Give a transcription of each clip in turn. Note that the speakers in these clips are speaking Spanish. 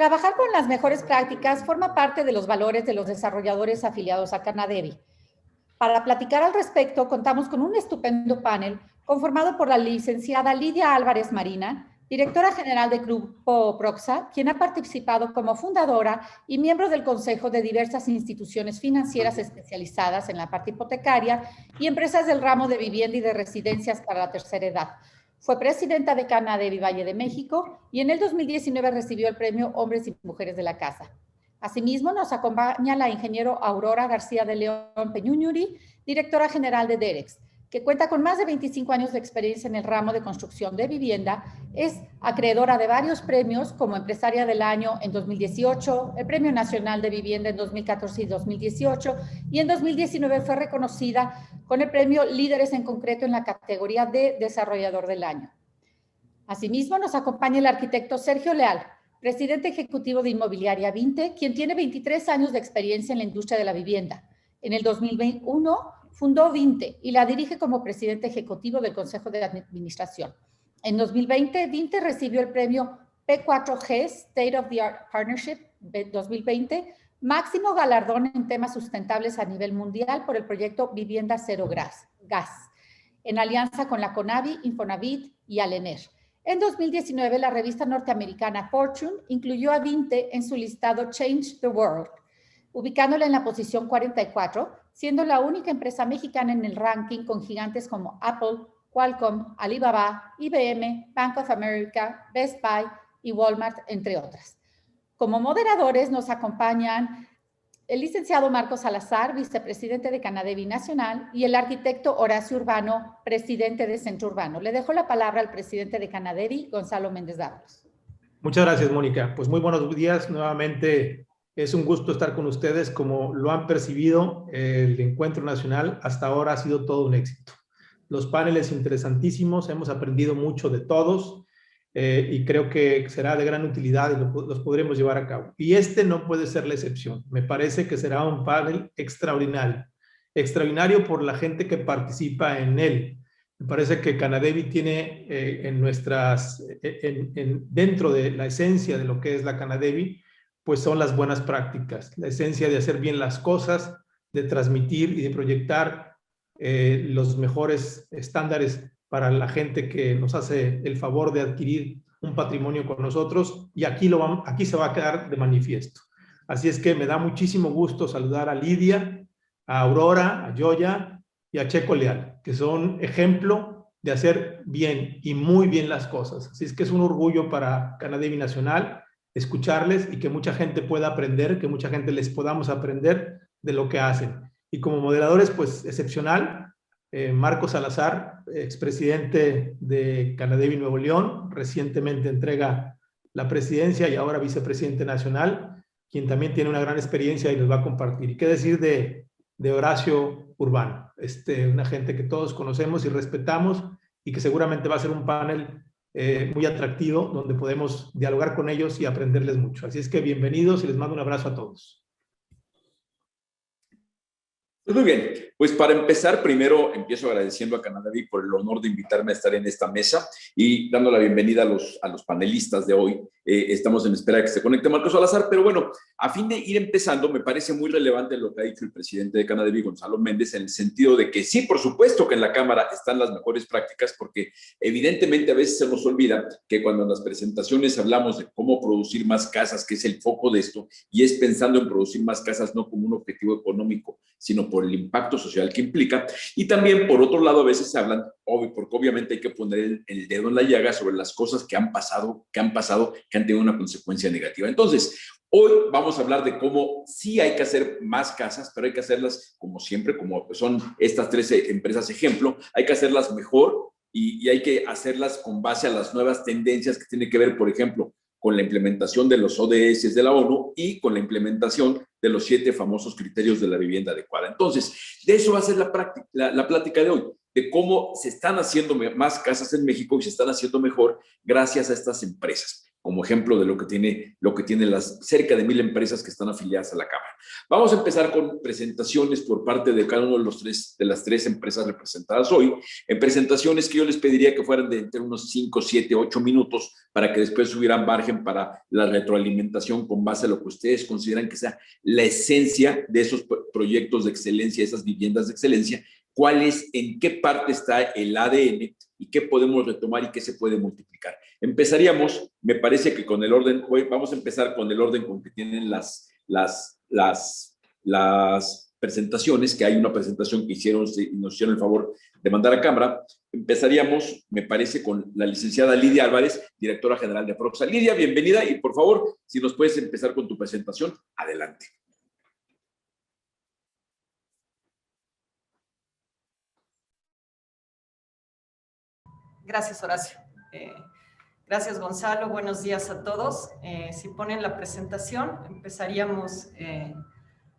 Trabajar con las mejores prácticas forma parte de los valores de los desarrolladores afiliados a Canadevi. Para platicar al respecto, contamos con un estupendo panel conformado por la licenciada Lidia Álvarez Marina, directora general del Grupo Proxa, quien ha participado como fundadora y miembro del consejo de diversas instituciones financieras especializadas en la parte hipotecaria y empresas del ramo de vivienda y de residencias para la tercera edad. Fue presidenta de Canadevi Valle de México y en el 2019 recibió el premio Hombres y Mujeres de la Casa. Asimismo, nos acompaña la ingeniero Aurora García de León Peñuñuri, directora general de DEREX, que cuenta con más de 25 años de experiencia en el ramo de construcción de vivienda, es acreedora de varios premios como Empresaria del Año en 2018, el Premio Nacional de Vivienda en 2014 y 2018, y en 2019 fue reconocida con el Premio Líderes en Concreto en la categoría de Desarrollador del Año. Asimismo, nos acompaña el arquitecto Sergio Leal, presidente ejecutivo de Inmobiliaria Vinte, quien tiene 23 años de experiencia en la industria de la vivienda. En el 2021 fundó Vinte y la dirige como presidente ejecutivo del Consejo de Administración. En 2020, Vinte recibió el premio P4G State of the Art Partnership 2020, máximo galardón en temas sustentables a nivel mundial por el proyecto Vivienda Cero Gas, en alianza con la CONAVI, Infonavit y Alener. En 2019, la revista norteamericana Fortune incluyó a Vinte en su listado Change the World, ubicándola en la posición 44, siendo la única empresa mexicana en el ranking con gigantes como Apple, Qualcomm, Alibaba, IBM, Bank of America, Best Buy y Walmart, entre otras. Como moderadores nos acompañan el licenciado Marcos Salazar, vicepresidente de Canadevi Nacional, y el arquitecto Horacio Urbano, presidente de Centro Urbano. Le dejo la palabra al presidente de Canadevi, Gonzalo Méndez Dávalos. Muchas gracias, Mónica. Pues muy buenos días. Nuevamente es un gusto estar con ustedes. Como lo han percibido, el encuentro nacional hasta ahora ha sido todo un éxito. Los paneles interesantísimos, hemos aprendido mucho de todos. Y creo que será de gran utilidad y los podremos llevar a cabo. Y este no puede ser la excepción. Me parece que será un panel extraordinario. Extraordinario por la gente que participa en él. Me parece que Canadevi tiene dentro de la esencia de lo que es la Canadevi, pues son las buenas prácticas. La esencia de hacer bien las cosas, de transmitir y de proyectar los mejores estándares para la gente que nos hace el favor de adquirir un patrimonio con nosotros, y aquí se va a quedar de manifiesto. Así es que me da muchísimo gusto saludar a Lidia, a Aurora, a Yoya y a Checo Leal, que son ejemplo de hacer bien y muy bien las cosas. Así es que es un orgullo para Canadevi Nacional escucharles y que mucha gente pueda aprender, que mucha gente les podamos aprender de lo que hacen. Y como moderadores, pues excepcional, Marcos Salazar, expresidente de Canadevi Nuevo León, recientemente entrega la presidencia y ahora vicepresidente nacional, quien también tiene una gran experiencia y nos va a compartir. ¿Y qué decir de Horacio Urbano? Una gente que todos conocemos y respetamos y que seguramente va a ser un panel muy atractivo donde podemos dialogar con ellos y aprenderles mucho. Así es que bienvenidos y les mando un abrazo a todos. Muy bien, pues para empezar, primero empiezo agradeciendo a Canadevi por el honor de invitarme a estar en esta mesa y dando la bienvenida a los panelistas de hoy. Estamos en espera de que se conecte Marcos Salazar, pero bueno, a fin de ir empezando, me parece muy relevante lo que ha dicho el presidente de Canadevi, Gonzalo Méndez, en el sentido de que sí, por supuesto que en la Cámara están las mejores prácticas, porque evidentemente a veces se nos olvida que cuando en las presentaciones hablamos de cómo producir más casas, que es el foco de esto, y es pensando en producir más casas no como un objetivo económico, sino por el impacto social que implica. Y también, por otro lado, a veces se hablan, porque obviamente hay que poner el dedo en la llaga sobre las cosas que han pasado, que han tenido una consecuencia negativa. Entonces, hoy vamos a hablar de cómo sí hay que hacer más casas, pero hay que hacerlas como siempre, como son estas 13 empresas ejemplo, hay que hacerlas mejor y hay que hacerlas con base a las nuevas tendencias que tienen que ver, por ejemplo, con la implementación de los ODS de la ONU y con la implementación de los 7 famosos criterios de la vivienda adecuada. Entonces, de eso va a ser la plática de hoy, de cómo se están haciendo más casas en México y se están haciendo mejor gracias a estas empresas. como ejemplo de lo que tiene las cerca de 1000 empresas que están afiliadas a la Cámara. Vamos a empezar con presentaciones por parte de cada uno de las tres empresas representadas hoy, en presentaciones que yo les pediría que fueran de entre unos 5, 7, 8 minutos para que después hubieran margen para la retroalimentación con base a lo que ustedes consideran que sea la esencia de esos proyectos de excelencia, esas viviendas de excelencia, cuál es, en qué parte está el ADN y qué podemos retomar y qué se puede multiplicar. Empezaríamos, me parece que con el orden, vamos a empezar con el orden con que tienen las presentaciones, que hay una presentación que nos hicieron el favor de mandar a cámara. Empezaríamos, me parece, con la licenciada Lidia Álvarez, directora general de Aproxa. Lidia, bienvenida y por favor, si nos puedes empezar con tu presentación, adelante. Gracias, Horacio. Gracias, Gonzalo. Buenos días a todos. Si ponen la presentación, empezaríamos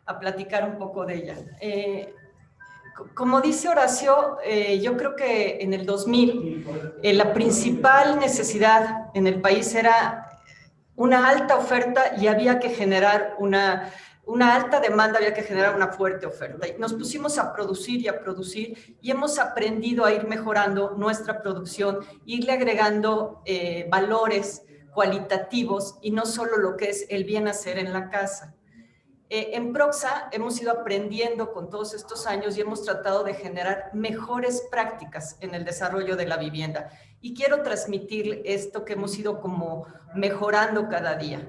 a platicar un poco de ella. Como dice Horacio, yo creo que en el 2000 la principal necesidad en el país era una alta oferta y había que generar una alta demanda, había que generar una fuerte oferta. Y nos pusimos a producir y hemos aprendido a ir mejorando nuestra producción, irle agregando valores cualitativos y no solo lo que es el bien hacer en la casa. En Proxa hemos ido aprendiendo con todos estos años y hemos tratado de generar mejores prácticas en el desarrollo de la vivienda. Y quiero transmitir esto que hemos ido como mejorando cada día.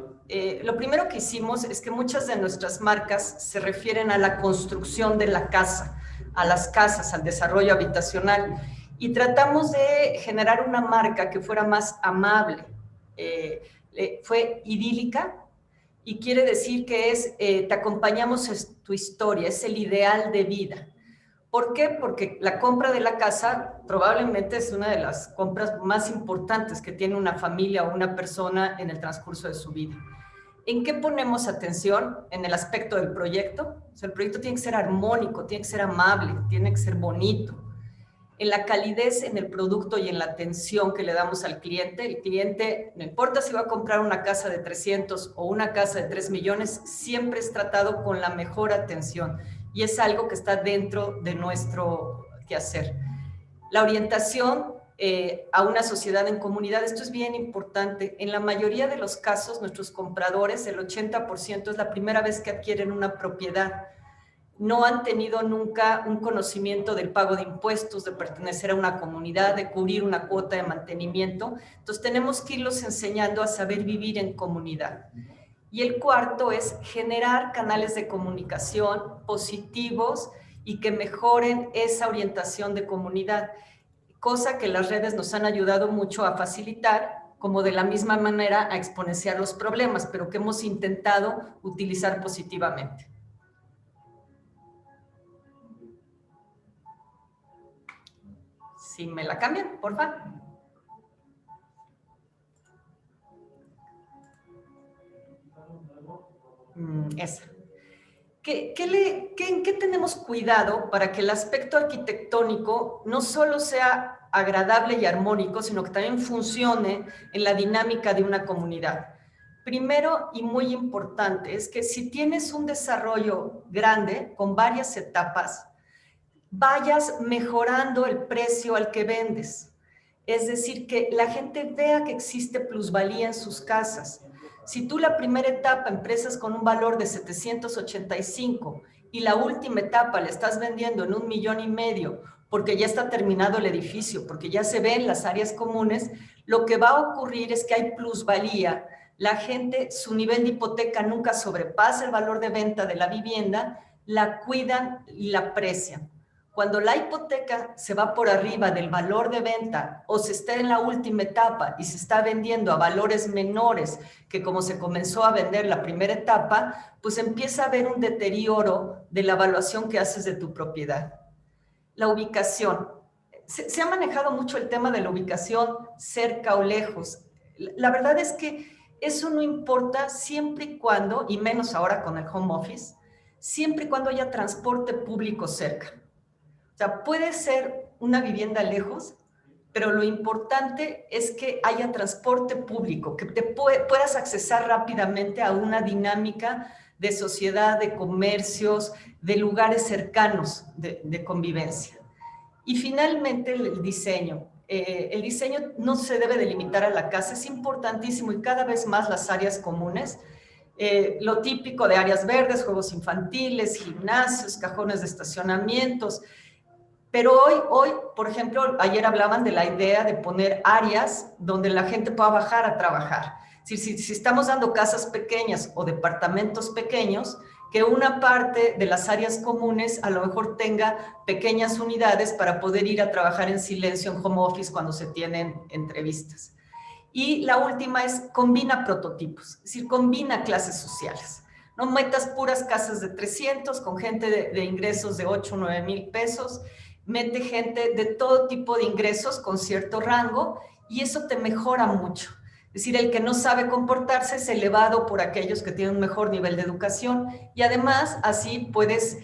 Lo primero que hicimos es que muchas de nuestras marcas se refieren a la construcción de la casa, a las casas, al desarrollo habitacional. Y tratamos de generar una marca que fuera más amable. Fue idílica. Y quiere decir que te acompañamos en tu historia, es el ideal de vida. ¿Por qué? Porque la compra de la casa probablemente es una de las compras más importantes que tiene una familia o una persona en el transcurso de su vida. ¿En qué ponemos atención? En el aspecto del proyecto. O sea, el proyecto tiene que ser armónico, tiene que ser amable, tiene que ser bonito. En la calidez en el producto y en la atención que le damos al cliente. El cliente, no importa si va a comprar una casa de 300 o una casa de 3 millones, siempre es tratado con la mejor atención y es algo que está dentro de nuestro quehacer. La orientación a una sociedad en comunidad, esto es bien importante. En la mayoría de los casos, nuestros compradores, el 80% es la primera vez que adquieren una propiedad. No han tenido nunca un conocimiento del pago de impuestos, de pertenecer a una comunidad, de cubrir una cuota de mantenimiento. Entonces tenemos que irlos enseñando a saber vivir en comunidad. Y el cuarto es generar canales de comunicación positivos y que mejoren esa orientación de comunidad, cosa que las redes nos han ayudado mucho a facilitar, como de la misma manera a exponenciar los problemas, pero que hemos intentado utilizar positivamente. Si me la cambian, por favor. Esa. ¿En qué tenemos cuidado para que el aspecto arquitectónico no solo sea agradable y armónico, sino que también funcione en la dinámica de una comunidad? Primero y muy importante es que si tienes un desarrollo grande con varias etapas, vayas mejorando el precio al que vendes. Es decir, que la gente vea que existe plusvalía en sus casas. Si tú la primera etapa empiezas con un valor de 785 y la última etapa le estás vendiendo en 1,5 millones porque ya está terminado el edificio, porque ya se ven las áreas comunes, lo que va a ocurrir es que hay plusvalía. La gente, su nivel de hipoteca nunca sobrepasa el valor de venta de la vivienda, la cuidan y la aprecian. Cuando la hipoteca se va por arriba del valor de venta o se está en la última etapa y se está vendiendo a valores menores que como se comenzó a vender la primera etapa, pues empieza a haber un deterioro de la evaluación que haces de tu propiedad. La ubicación. Se ha manejado mucho el tema de la ubicación cerca o lejos. La verdad es que eso no importa siempre y cuando, y menos ahora con el home office, siempre y cuando haya transporte público cerca. O sea, puede ser una vivienda lejos, pero lo importante es que haya transporte público, que te puedas accesar rápidamente a una dinámica de sociedad, de comercios, de lugares cercanos de convivencia. Y finalmente el diseño. El diseño no se debe de limitar a la casa, es importantísimo y cada vez más las áreas comunes. Lo típico de áreas verdes, juegos infantiles, gimnasios, cajones de estacionamientos. Pero hoy, por ejemplo, ayer hablaban de la idea de poner áreas donde la gente pueda bajar a trabajar. Si estamos dando casas pequeñas o departamentos pequeños, que una parte de las áreas comunes a lo mejor tenga pequeñas unidades para poder ir a trabajar en silencio en home office cuando se tienen entrevistas. Y la última es combina prototipos, es decir, combina clases sociales. No metas puras casas de 300 con gente de ingresos de 8 o 9 mil pesos, mete gente de todo tipo de ingresos con cierto rango y eso te mejora mucho. Es decir, el que no sabe comportarse es elevado por aquellos que tienen un mejor nivel de educación y además así puedes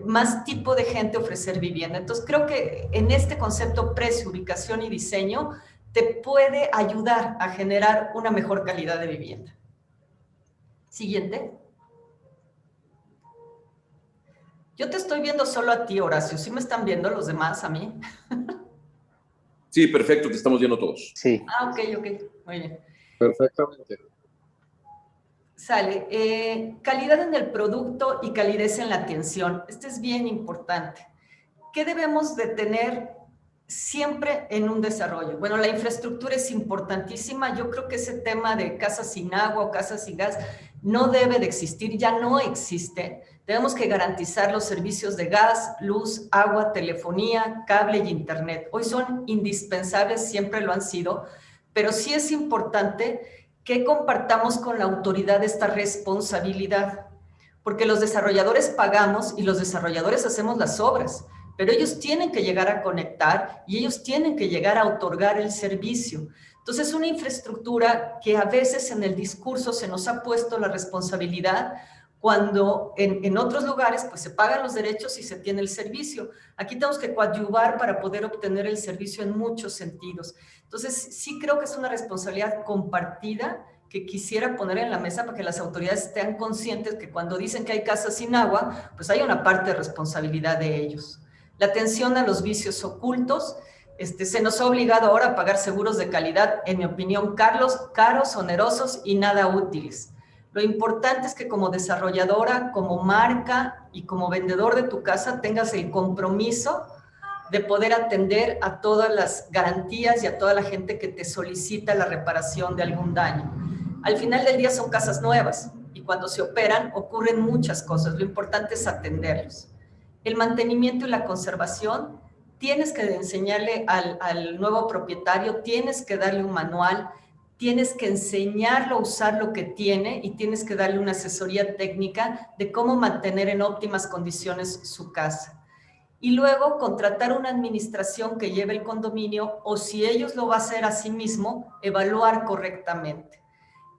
más tipo de gente ofrecer vivienda. Entonces creo que en este concepto precio, ubicación y diseño te puede ayudar a generar una mejor calidad de vivienda. Siguiente. Yo te estoy viendo solo a ti, Horacio. ¿Sí me están viendo los demás a mí? Sí, perfecto, te estamos viendo todos. Sí. Ah, ok, muy bien. Perfectamente. Sale. Calidad en el producto y calidez en la atención. Este es bien importante. ¿Qué debemos de tener siempre en un desarrollo? Bueno, la infraestructura es importantísima. Yo creo que ese tema de casas sin agua o casas sin gas no debe de existir, ya no existe. Tenemos que garantizar los servicios de gas, luz, agua, telefonía, cable y internet. Hoy son indispensables, siempre lo han sido, pero sí es importante que compartamos con la autoridad esta responsabilidad, porque los desarrolladores pagamos y los desarrolladores hacemos las obras, pero ellos tienen que llegar a conectar y ellos tienen que llegar a otorgar el servicio. Entonces, una infraestructura que a veces en el discurso se nos ha puesto la responsabilidad cuando en otros lugares pues se pagan los derechos y se tiene el servicio. Aquí tenemos que coadyuvar para poder obtener el servicio en muchos sentidos. Entonces, sí creo que es una responsabilidad compartida que quisiera poner en la mesa para que las autoridades estén conscientes que cuando dicen que hay casas sin agua, pues hay una parte de responsabilidad de ellos. La atención a los vicios ocultos, se nos ha obligado ahora a pagar seguros de calidad, en mi opinión, caros, onerosos y nada útiles. Lo importante es que como desarrolladora, como marca y como vendedor de tu casa tengas el compromiso de poder atender a todas las garantías y a toda la gente que te solicita la reparación de algún daño. Al final del día son casas nuevas y cuando se operan ocurren muchas cosas. Lo importante es atenderlos. El mantenimiento y la conservación, tienes que enseñarle al nuevo propietario, tienes que darle un manual, tienes que enseñarlo a usar lo que tiene y tienes que darle una asesoría técnica de cómo mantener en óptimas condiciones su casa. Y luego contratar una administración que lleve el condominio o si ellos lo va a hacer a sí mismo, evaluar correctamente.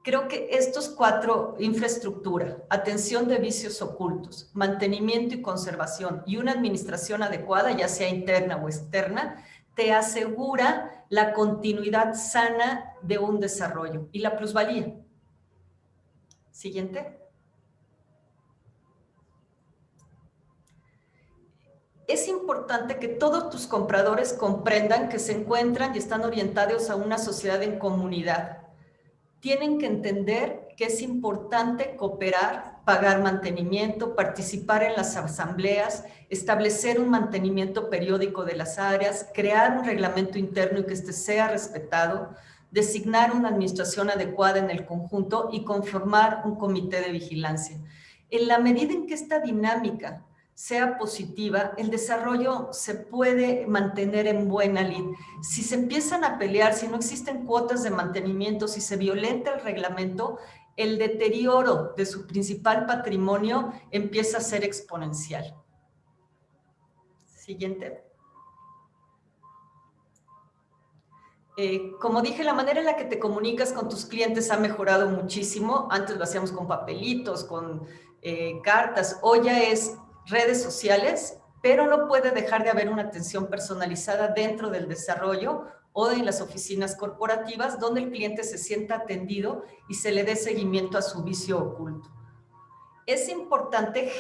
Creo que estos 4, infraestructura, atención de vicios ocultos, mantenimiento y conservación y una administración adecuada, ya sea interna o externa, te asegura la continuidad sana de un desarrollo y la plusvalía. Siguiente. Es importante que todos tus compradores comprendan que se encuentran y están orientados a una sociedad en comunidad. Tienen que entender que es importante cooperar, pagar mantenimiento, participar en las asambleas, establecer un mantenimiento periódico de las áreas, crear un reglamento interno y que este sea respetado, designar una administración adecuada en el conjunto y conformar un comité de vigilancia. En la medida en que esta dinámica sea positiva, el desarrollo se puede mantener en buena lid. Si se empiezan a pelear, si no existen cuotas de mantenimiento, si se violenta el reglamento, el deterioro de su principal patrimonio empieza a ser exponencial. Siguiente. Como dije, la manera en la que te comunicas con tus clientes ha mejorado muchísimo. Antes lo hacíamos con papelitos, con cartas. Hoy ya es redes sociales, pero no puede dejar de haber una atención personalizada dentro del desarrollo o en las oficinas corporativas, donde el cliente se sienta atendido y se le dé seguimiento a su vicio oculto. Es importante,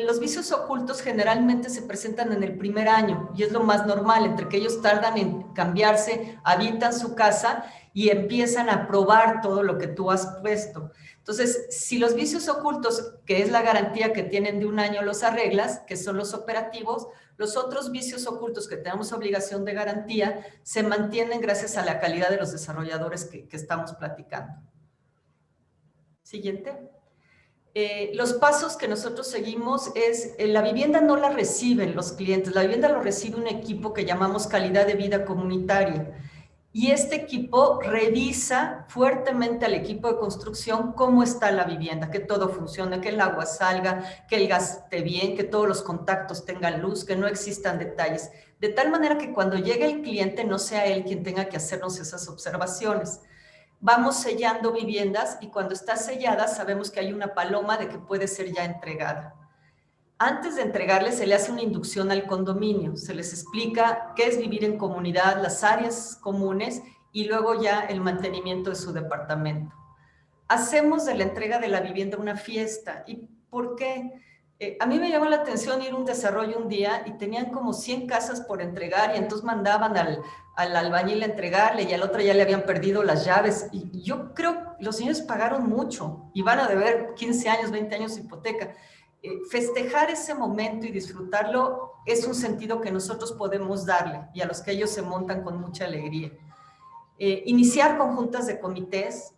los vicios ocultos generalmente se presentan en el primer año y es lo más normal, entre que ellos tardan en cambiarse, habitan su casa y empiezan a probar todo lo que tú has puesto. Entonces, si los vicios ocultos, que es la garantía que tienen de un año, los arreglas, que son los operativos, los otros vicios ocultos que tenemos obligación de garantía se mantienen gracias a la calidad de los desarrolladores que estamos platicando. Siguiente. Los pasos que nosotros seguimos es, la vivienda no la reciben los clientes, la vivienda lo recibe un equipo que llamamos calidad de vida comunitaria. Y este equipo revisa fuertemente al equipo de construcción cómo está la vivienda, que todo funcione, que el agua salga, que el gas esté bien, que todos los contactos tengan luz, que no existan detalles. De tal manera que cuando llegue el cliente no sea él quien tenga que hacernos esas observaciones. Vamos sellando viviendas y cuando está sellada sabemos que hay una paloma de que puede ser ya entregada. Antes de entregarles se le hace una inducción al condominio, se les explica qué es vivir en comunidad, las áreas comunes y luego ya el mantenimiento de su departamento. Hacemos de la entrega de la vivienda una fiesta. ¿Y por qué? A mí me llamó la atención ir a un desarrollo un día y tenían como 100 casas por entregar y entonces mandaban al albañil a entregarle y al otro ya le habían perdido las llaves. Y yo creo que los señores pagaron mucho y van a deber 15 años, 20 años de hipoteca. Festejar ese momento y disfrutarlo es un sentido que nosotros podemos darle y a los que ellos se montan con mucha alegría. Iniciar conjuntas de comités,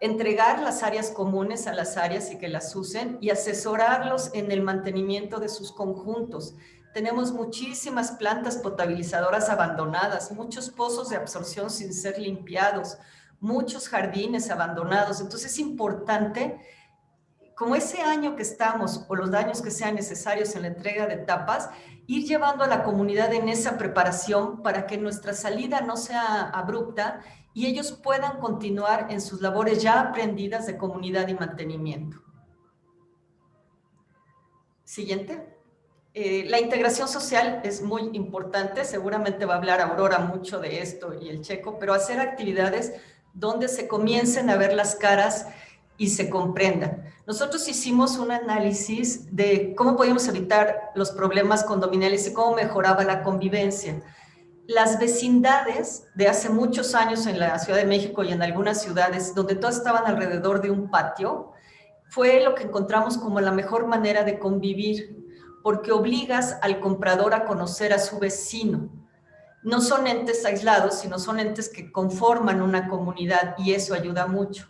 entregar las áreas comunes a las áreas y que las usen y asesorarlos en el mantenimiento de sus conjuntos. Tenemos muchísimas plantas potabilizadoras abandonadas, muchos pozos de absorción sin ser limpiados, muchos jardines abandonados. Entonces es importante, como ese año que estamos o los años que sean necesarios en la entrega de etapas, ir llevando a la comunidad en esa preparación para que nuestra salida no sea abrupta y ellos puedan continuar en sus labores ya aprendidas de comunidad y mantenimiento. Siguiente. La integración social es muy importante, seguramente va a hablar Aurora mucho de esto y el Checo, pero hacer actividades donde se comiencen a ver las caras y se comprendan. Nosotros hicimos un análisis de cómo podíamos evitar los problemas condominiales y cómo mejoraba la convivencia. Las vecindades de hace muchos años en la Ciudad de México y en algunas ciudades, donde todas estaban alrededor de un patio, fue lo que encontramos como la mejor manera de convivir, porque obligas al comprador a conocer a su vecino. No son entes aislados, sino son entes que conforman una comunidad y eso ayuda mucho.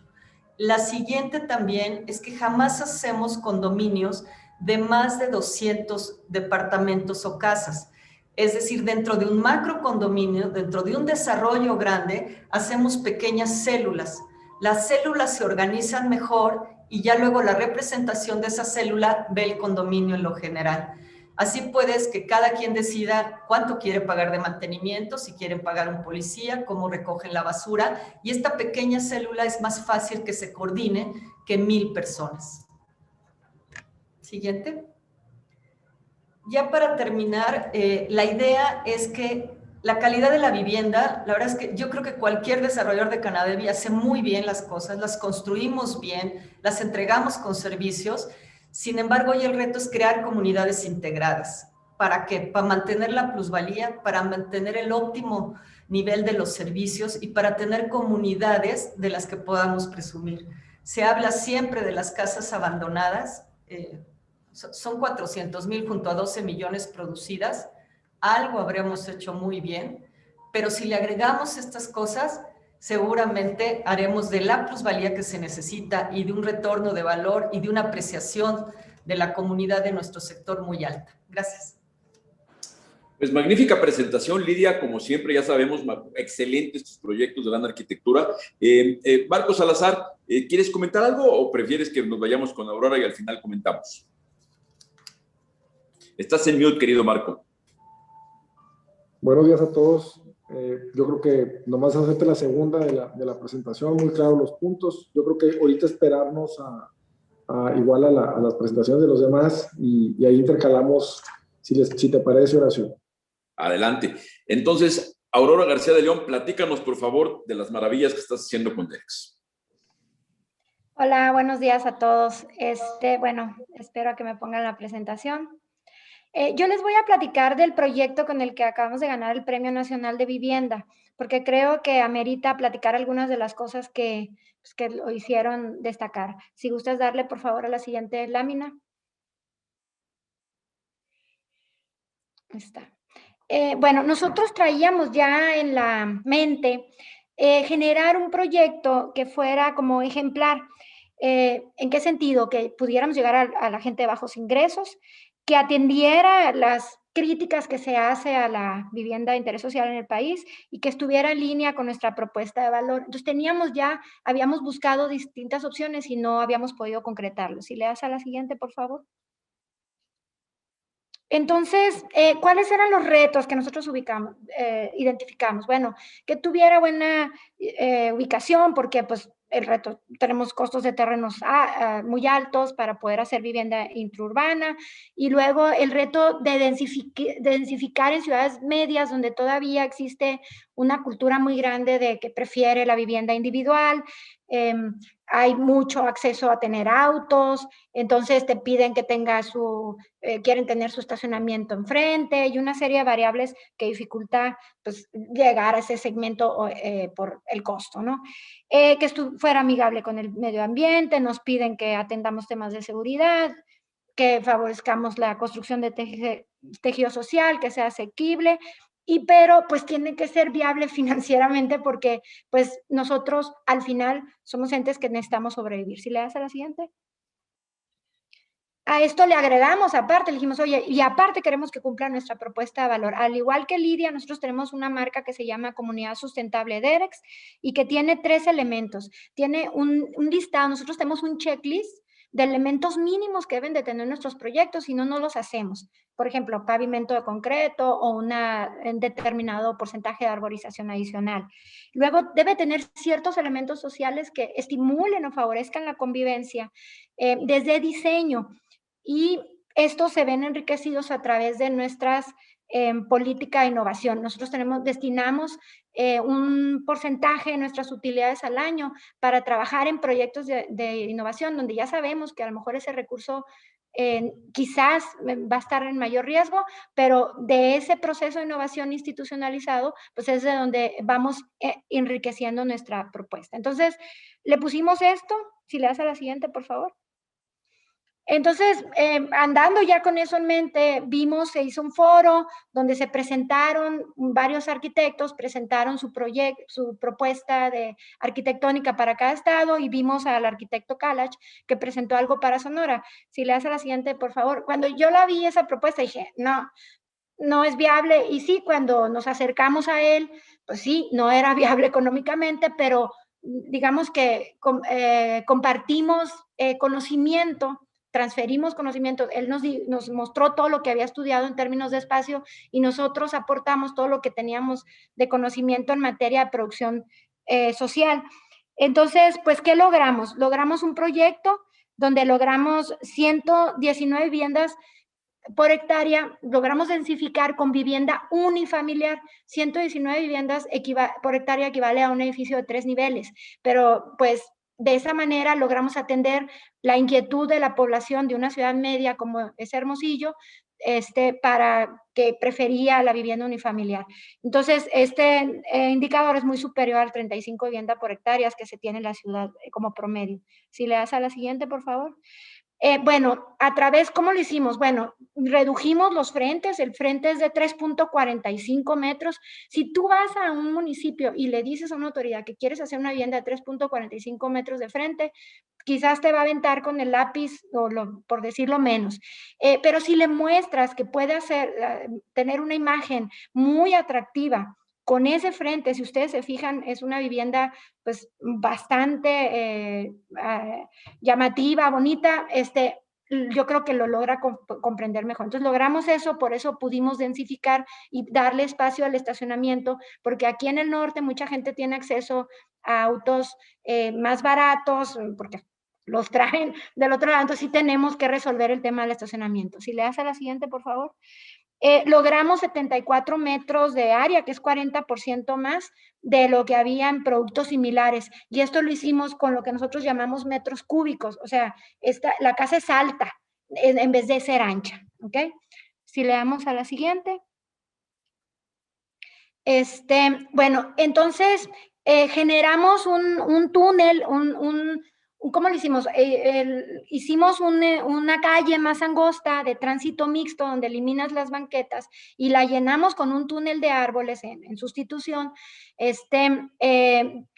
La siguiente también es que jamás hacemos condominios de más de 200 departamentos o casas. Es decir, dentro de un macro condominio, dentro de un desarrollo grande, hacemos pequeñas células. Las células se organizan mejor y ya luego la representación de esa célula ve el condominio en lo general. Así puedes que cada quien decida cuánto quiere pagar de mantenimiento, si quieren pagar un policía, cómo recogen la basura, y esta pequeña célula es más fácil que se coordine que 1000 personas. Siguiente. Ya para terminar, la idea es que la calidad de la vivienda, la verdad es que yo creo que cualquier desarrollador de Canadevi hace muy bien las cosas, las construimos bien, las entregamos con servicios. Sin embargo, hoy el reto es crear comunidades integradas. ¿Para qué? Para mantener la plusvalía, para mantener el óptimo nivel de los servicios y para tener comunidades de las que podamos presumir. Se habla siempre de las casas abandonadas, son 400,000 junto a 12 millones producidas, algo habremos hecho muy bien, pero si le agregamos estas cosas, seguramente haremos de la plusvalía que se necesita y de un retorno de valor y de una apreciación de la comunidad de nuestro sector muy alta. Gracias. Pues magnífica presentación, Lidia, como siempre, ya sabemos, excelentes tus proyectos de gran arquitectura. Marco Salazar, ¿quieres comentar algo o prefieres que nos vayamos con Aurora y al final comentamos? Estás en mute, querido Marco. Buenos días a todos. Yo creo que nomás hacerte la segunda de la presentación, muy claros los puntos. Yo creo que ahorita esperarnos igual a las presentaciones de los demás y ahí intercalamos, si te parece, Horacio. Adelante. Entonces, Aurora García de León, platícanos, por favor, de las maravillas que estás haciendo con DEREX. Hola, buenos días a todos. Bueno, espero a que me pongan la presentación. Yo les voy a platicar del proyecto con el que acabamos de ganar el Premio Nacional de Vivienda, porque creo que amerita platicar algunas de las cosas que lo hicieron destacar. Si gustas darle, por favor, a la siguiente lámina. Ahí está. Bueno, nosotros traíamos ya en la mente generar un proyecto que fuera como ejemplar. ¿En qué sentido? Que pudiéramos llegar a la gente de bajos ingresos, que atendiera las críticas que se hace a la vivienda de interés social en el país y que estuviera en línea con nuestra propuesta de valor. Entonces habíamos buscado distintas opciones y no habíamos podido concretarlo. Si le das a la siguiente, por favor. Entonces, ¿cuáles eran los retos que nosotros identificamos? Bueno, que tuviera buena ubicación, porque pues el reto, tenemos costos de terrenos muy altos para poder hacer vivienda intraurbana, y luego el reto de densificar en ciudades medias, donde todavía existe una cultura muy grande de que prefiere la vivienda individual. Hay mucho acceso a tener autos, entonces te piden que tenga quieren tener su estacionamiento enfrente, y una serie de variables que dificulta pues, llegar a ese segmento por el costo, ¿no? Que fuera amigable con el medio ambiente, nos piden que atendamos temas de seguridad, que favorezcamos la construcción de tejido social, que sea asequible, pero pues tiene que ser viable financieramente, porque pues nosotros al final somos entes que necesitamos sobrevivir. Si le das a la siguiente. A esto le agregamos, aparte, le dijimos, oye, y aparte queremos que cumpla nuestra propuesta de valor. Al igual que Lidia, nosotros tenemos una marca que se llama Comunidad Sustentable DEREX y que tiene 3 elementos. Tiene un listado, nosotros tenemos un checklist de elementos mínimos que deben de tener nuestros proyectos, si no, no los hacemos. Por ejemplo, pavimento de concreto o un determinado porcentaje de arborización adicional. Luego, debe tener ciertos elementos sociales que estimulen o favorezcan la convivencia, desde diseño. Y estos se ven enriquecidos a través de nuestras política de innovación. Nosotros destinamos un porcentaje de nuestras utilidades al año para trabajar en proyectos de innovación, donde ya sabemos que a lo mejor ese recurso quizás va a estar en mayor riesgo, pero de ese proceso de innovación institucionalizado, pues es de donde vamos enriqueciendo nuestra propuesta. Entonces, le pusimos esto. Si le das a la siguiente, por favor. Entonces, andando ya con eso en mente, se hizo un foro donde se presentaron varios arquitectos, presentaron su propuesta arquitectónica para cada estado, y vimos al arquitecto Kalach que presentó algo para Sonora. Si le das a la siguiente, por favor. Cuando yo la vi esa propuesta, dije, no es viable. Y sí, cuando nos acercamos a él, pues sí, no era viable económicamente, pero digamos que compartimos conocimiento, transferimos conocimiento. Él nos mostró todo lo que había estudiado en términos de espacio, y nosotros aportamos todo lo que teníamos de conocimiento en materia de producción social. Entonces, pues, ¿qué logramos? Logramos un proyecto donde logramos 119 viviendas por hectárea, logramos densificar con vivienda unifamiliar. 119 viviendas por hectárea equivale a un edificio de 3 niveles, pero pues de esa manera logramos atender la inquietud de la población de una ciudad media como es Hermosillo, para que prefería la vivienda unifamiliar. Entonces, este indicador es muy superior al 35 viviendas por hectáreas que se tiene en la ciudad como promedio. Si le das a la siguiente, por favor. Bueno, ¿cómo lo hicimos? Bueno, redujimos los frentes. El frente es de 3.45 metros. Si tú vas a un municipio y le dices a una autoridad que quieres hacer una vivienda de 3.45 metros de frente, quizás te va a aventar con el lápiz, por decirlo menos. Pero si le muestras que puede tener una imagen muy atractiva con ese frente, si ustedes se fijan, es una vivienda pues bastante llamativa, bonita, yo creo que lo logra comprender mejor. Entonces logramos eso, por eso pudimos densificar y darle espacio al estacionamiento, porque aquí en el norte mucha gente tiene acceso a autos más baratos, porque los traen del otro lado. Entonces sí tenemos que resolver el tema del estacionamiento. Si le das a la siguiente, por favor. logramos 74 metros de área, que es 40% más de lo que había en productos similares. Y esto lo hicimos con lo que nosotros llamamos metros cúbicos. O sea, la casa es alta en vez de ser ancha. ¿Ok? Si le damos a la siguiente. Bueno, entonces generamos un túnel, ¿cómo lo hicimos? Hicimos una calle más angosta de tránsito mixto donde eliminas las banquetas y la llenamos con un túnel de árboles en sustitución,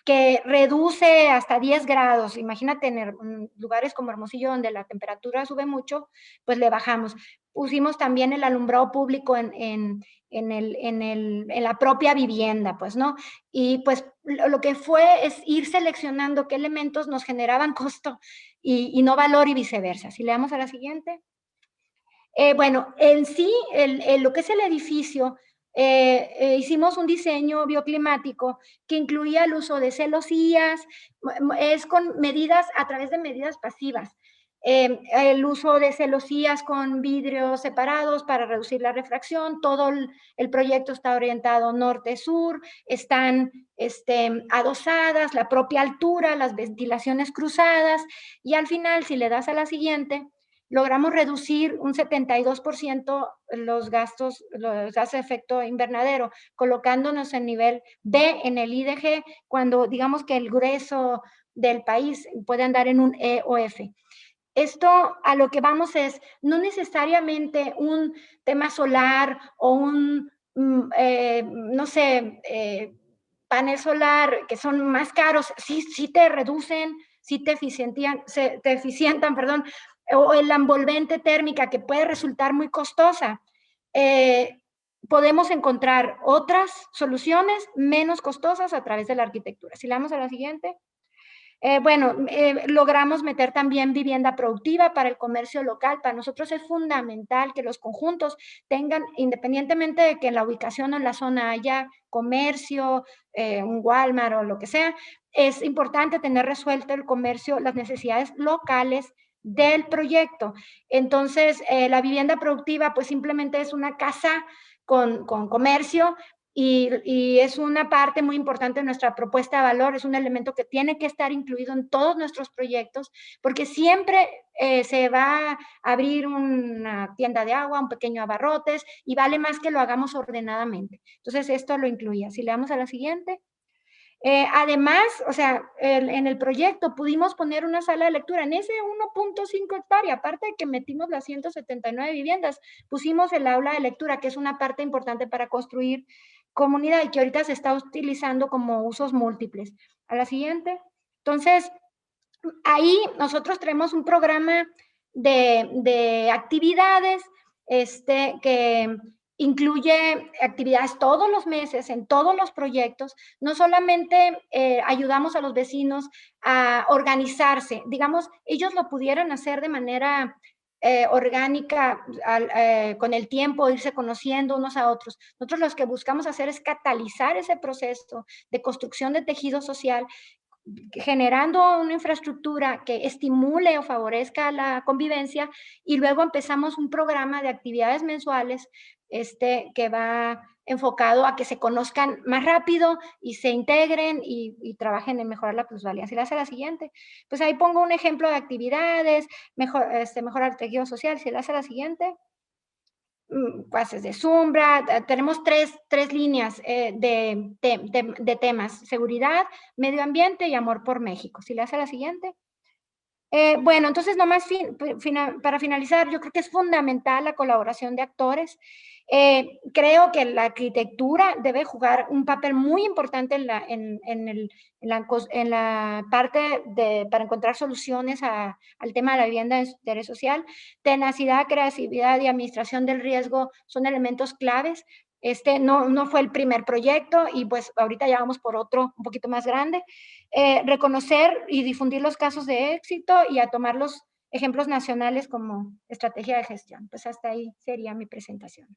que reduce hasta 10 grados. Imagínate en lugares como Hermosillo donde la temperatura sube mucho, pues le bajamos. Pusimos también el alumbrado público en la propia vivienda, pues, ¿no? Y pues lo que fue es ir seleccionando qué elementos nos generaban costo y no valor y viceversa. Si le damos a la siguiente. Bueno, en sí, lo que es el edificio, hicimos un diseño bioclimático que incluía el uso de celosías, es con medidas, a través de medidas pasivas. El uso de celosías con vidrios separados para reducir la refracción. Todo el proyecto está orientado norte-sur, están adosadas, la propia altura, las ventilaciones cruzadas, y al final, si le das a la siguiente, logramos reducir un 72% los gases de efecto invernadero, colocándonos en nivel B en el IDG, cuando digamos que el grueso del país puede andar en un E o F. Esto a lo que vamos es no necesariamente un tema solar o un, no sé, panel solar, que son más caros, sí te reducen, sí te eficientan, perdón, o la envolvente térmica, que puede resultar muy costosa. Podemos encontrar otras soluciones menos costosas a través de la arquitectura. Si le damos a la siguiente. Logramos meter también vivienda productiva para el comercio local. Para nosotros es fundamental que los conjuntos tengan, independientemente de que en la ubicación o en la zona haya comercio, un Walmart o lo que sea, es importante tener resuelto el comercio, las necesidades locales del proyecto. Entonces, la vivienda productiva pues simplemente es una casa con comercio, y es una parte muy importante de nuestra propuesta de valor, es un elemento que tiene que estar incluido en todos nuestros proyectos, porque siempre se va a abrir una tienda de agua, un pequeño abarrotes, y vale más que lo hagamos ordenadamente. Entonces, esto lo incluía. Si le damos a la siguiente. Además, o sea, en el proyecto pudimos poner una sala de lectura en ese 1.5 hectáreas, aparte de que metimos las 179 viviendas, pusimos el aula de lectura, que es una parte importante para construir comunidad y que ahorita se está utilizando como usos múltiples. A la siguiente. Entonces, ahí nosotros tenemos un programa de actividades que incluye actividades todos los meses en todos los proyectos. No solamente ayudamos a los vecinos a organizarse, digamos, ellos lo pudieran hacer de manera orgánica con el tiempo, irse conociendo unos a otros. Nosotros lo que buscamos hacer es catalizar ese proceso de construcción de tejido social, generando una infraestructura que estimule o favorezca la convivencia, y luego empezamos un programa de actividades mensuales que va enfocado a que se conozcan más rápido y se integren y trabajen en mejorar la plusvalía. Si le hace la siguiente, pues ahí pongo un ejemplo de actividades, mejorar el tejido social. Si le hace la siguiente. Pases de sombra, tenemos tres líneas de temas: seguridad, medio ambiente y amor por México. Si le hace la siguiente. Bueno, entonces nomás para finalizar, yo creo que es fundamental la colaboración de actores. Creo que la arquitectura debe jugar un papel muy importante en la parte para encontrar soluciones al tema de la vivienda de interés social. Tenacidad, creatividad y administración del riesgo son elementos claves. No fue el primer proyecto y pues ahorita ya vamos por otro un poquito más grande. Reconocer y difundir los casos de éxito y a tomar los ejemplos nacionales como estrategia de gestión. Pues hasta ahí sería mi presentación.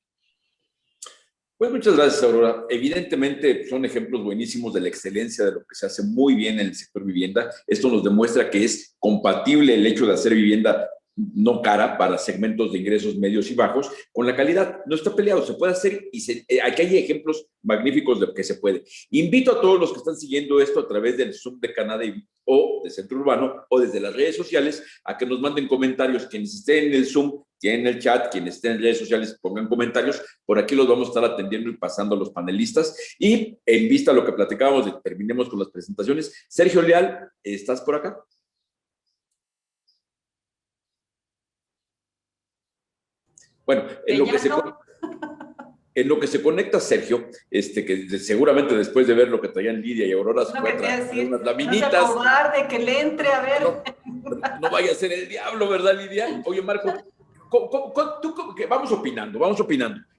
Pues muchas gracias, Aurora. Evidentemente son ejemplos buenísimos de la excelencia de lo que se hace muy bien en el sector vivienda. Esto nos demuestra que es compatible el hecho de hacer vivienda no cara para segmentos de ingresos medios y bajos, con la calidad. No está peleado, se puede hacer y aquí hay ejemplos magníficos de que se puede. Invito a todos los que están siguiendo esto a través del Zoom de Canadevi o de Centro Urbano o desde las redes sociales a que nos manden comentarios. Quienes estén en el Zoom, tienen el chat, quienes estén en redes sociales pongan comentarios. Por aquí los vamos a estar atendiendo y pasando a los panelistas. Y en vista a lo que platicábamos, terminemos con las presentaciones. Sergio Leal, ¿estás por acá? Bueno, en lo que se conecta Sergio, que seguramente después de ver lo que traían Lidia y Aurora se puede traer unas laminitas. No se cobarde, que le entre, a ver. No vaya a ser el diablo, ¿verdad, Lidia? Oye, Marco, vamos opinando.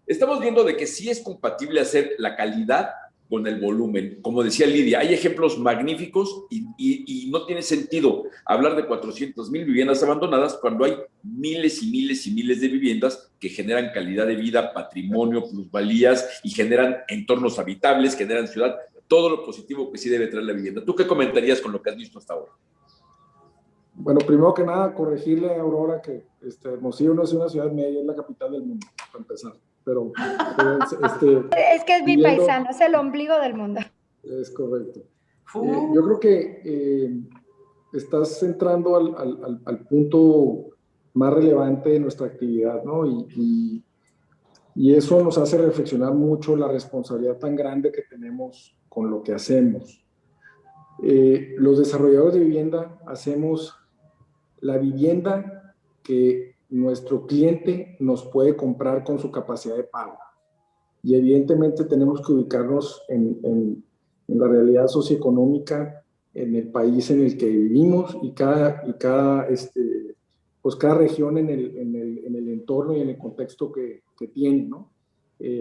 Estamos viendo de que sí es compatible hacer la calidad con el volumen. Como decía Lidia, hay ejemplos magníficos y no tiene sentido hablar de 400,000 viviendas abandonadas cuando hay miles y miles y miles de viviendas que generan calidad de vida, patrimonio, plusvalías y generan entornos habitables, generan ciudad, todo lo positivo que sí debe traer la vivienda. ¿Tú qué comentarías con lo que has visto hasta ahora? Bueno, primero que nada, corregirle a Aurora que Hermosillo no es una ciudad media, es la capital del mundo, para empezar. Pero es que es mi paisano, es el ombligo del mundo. Es correcto. Yo creo que estás entrando al punto más relevante de nuestra actividad, ¿no? Y eso nos hace reflexionar mucho la responsabilidad tan grande que tenemos con lo que hacemos. Los desarrolladores de vivienda hacemos la vivienda que nuestro cliente nos puede comprar con su capacidad de pago. Y evidentemente tenemos que ubicarnos en la realidad socioeconómica, en el país en el que vivimos y cada región en el entorno y en el contexto que tiene, ¿no?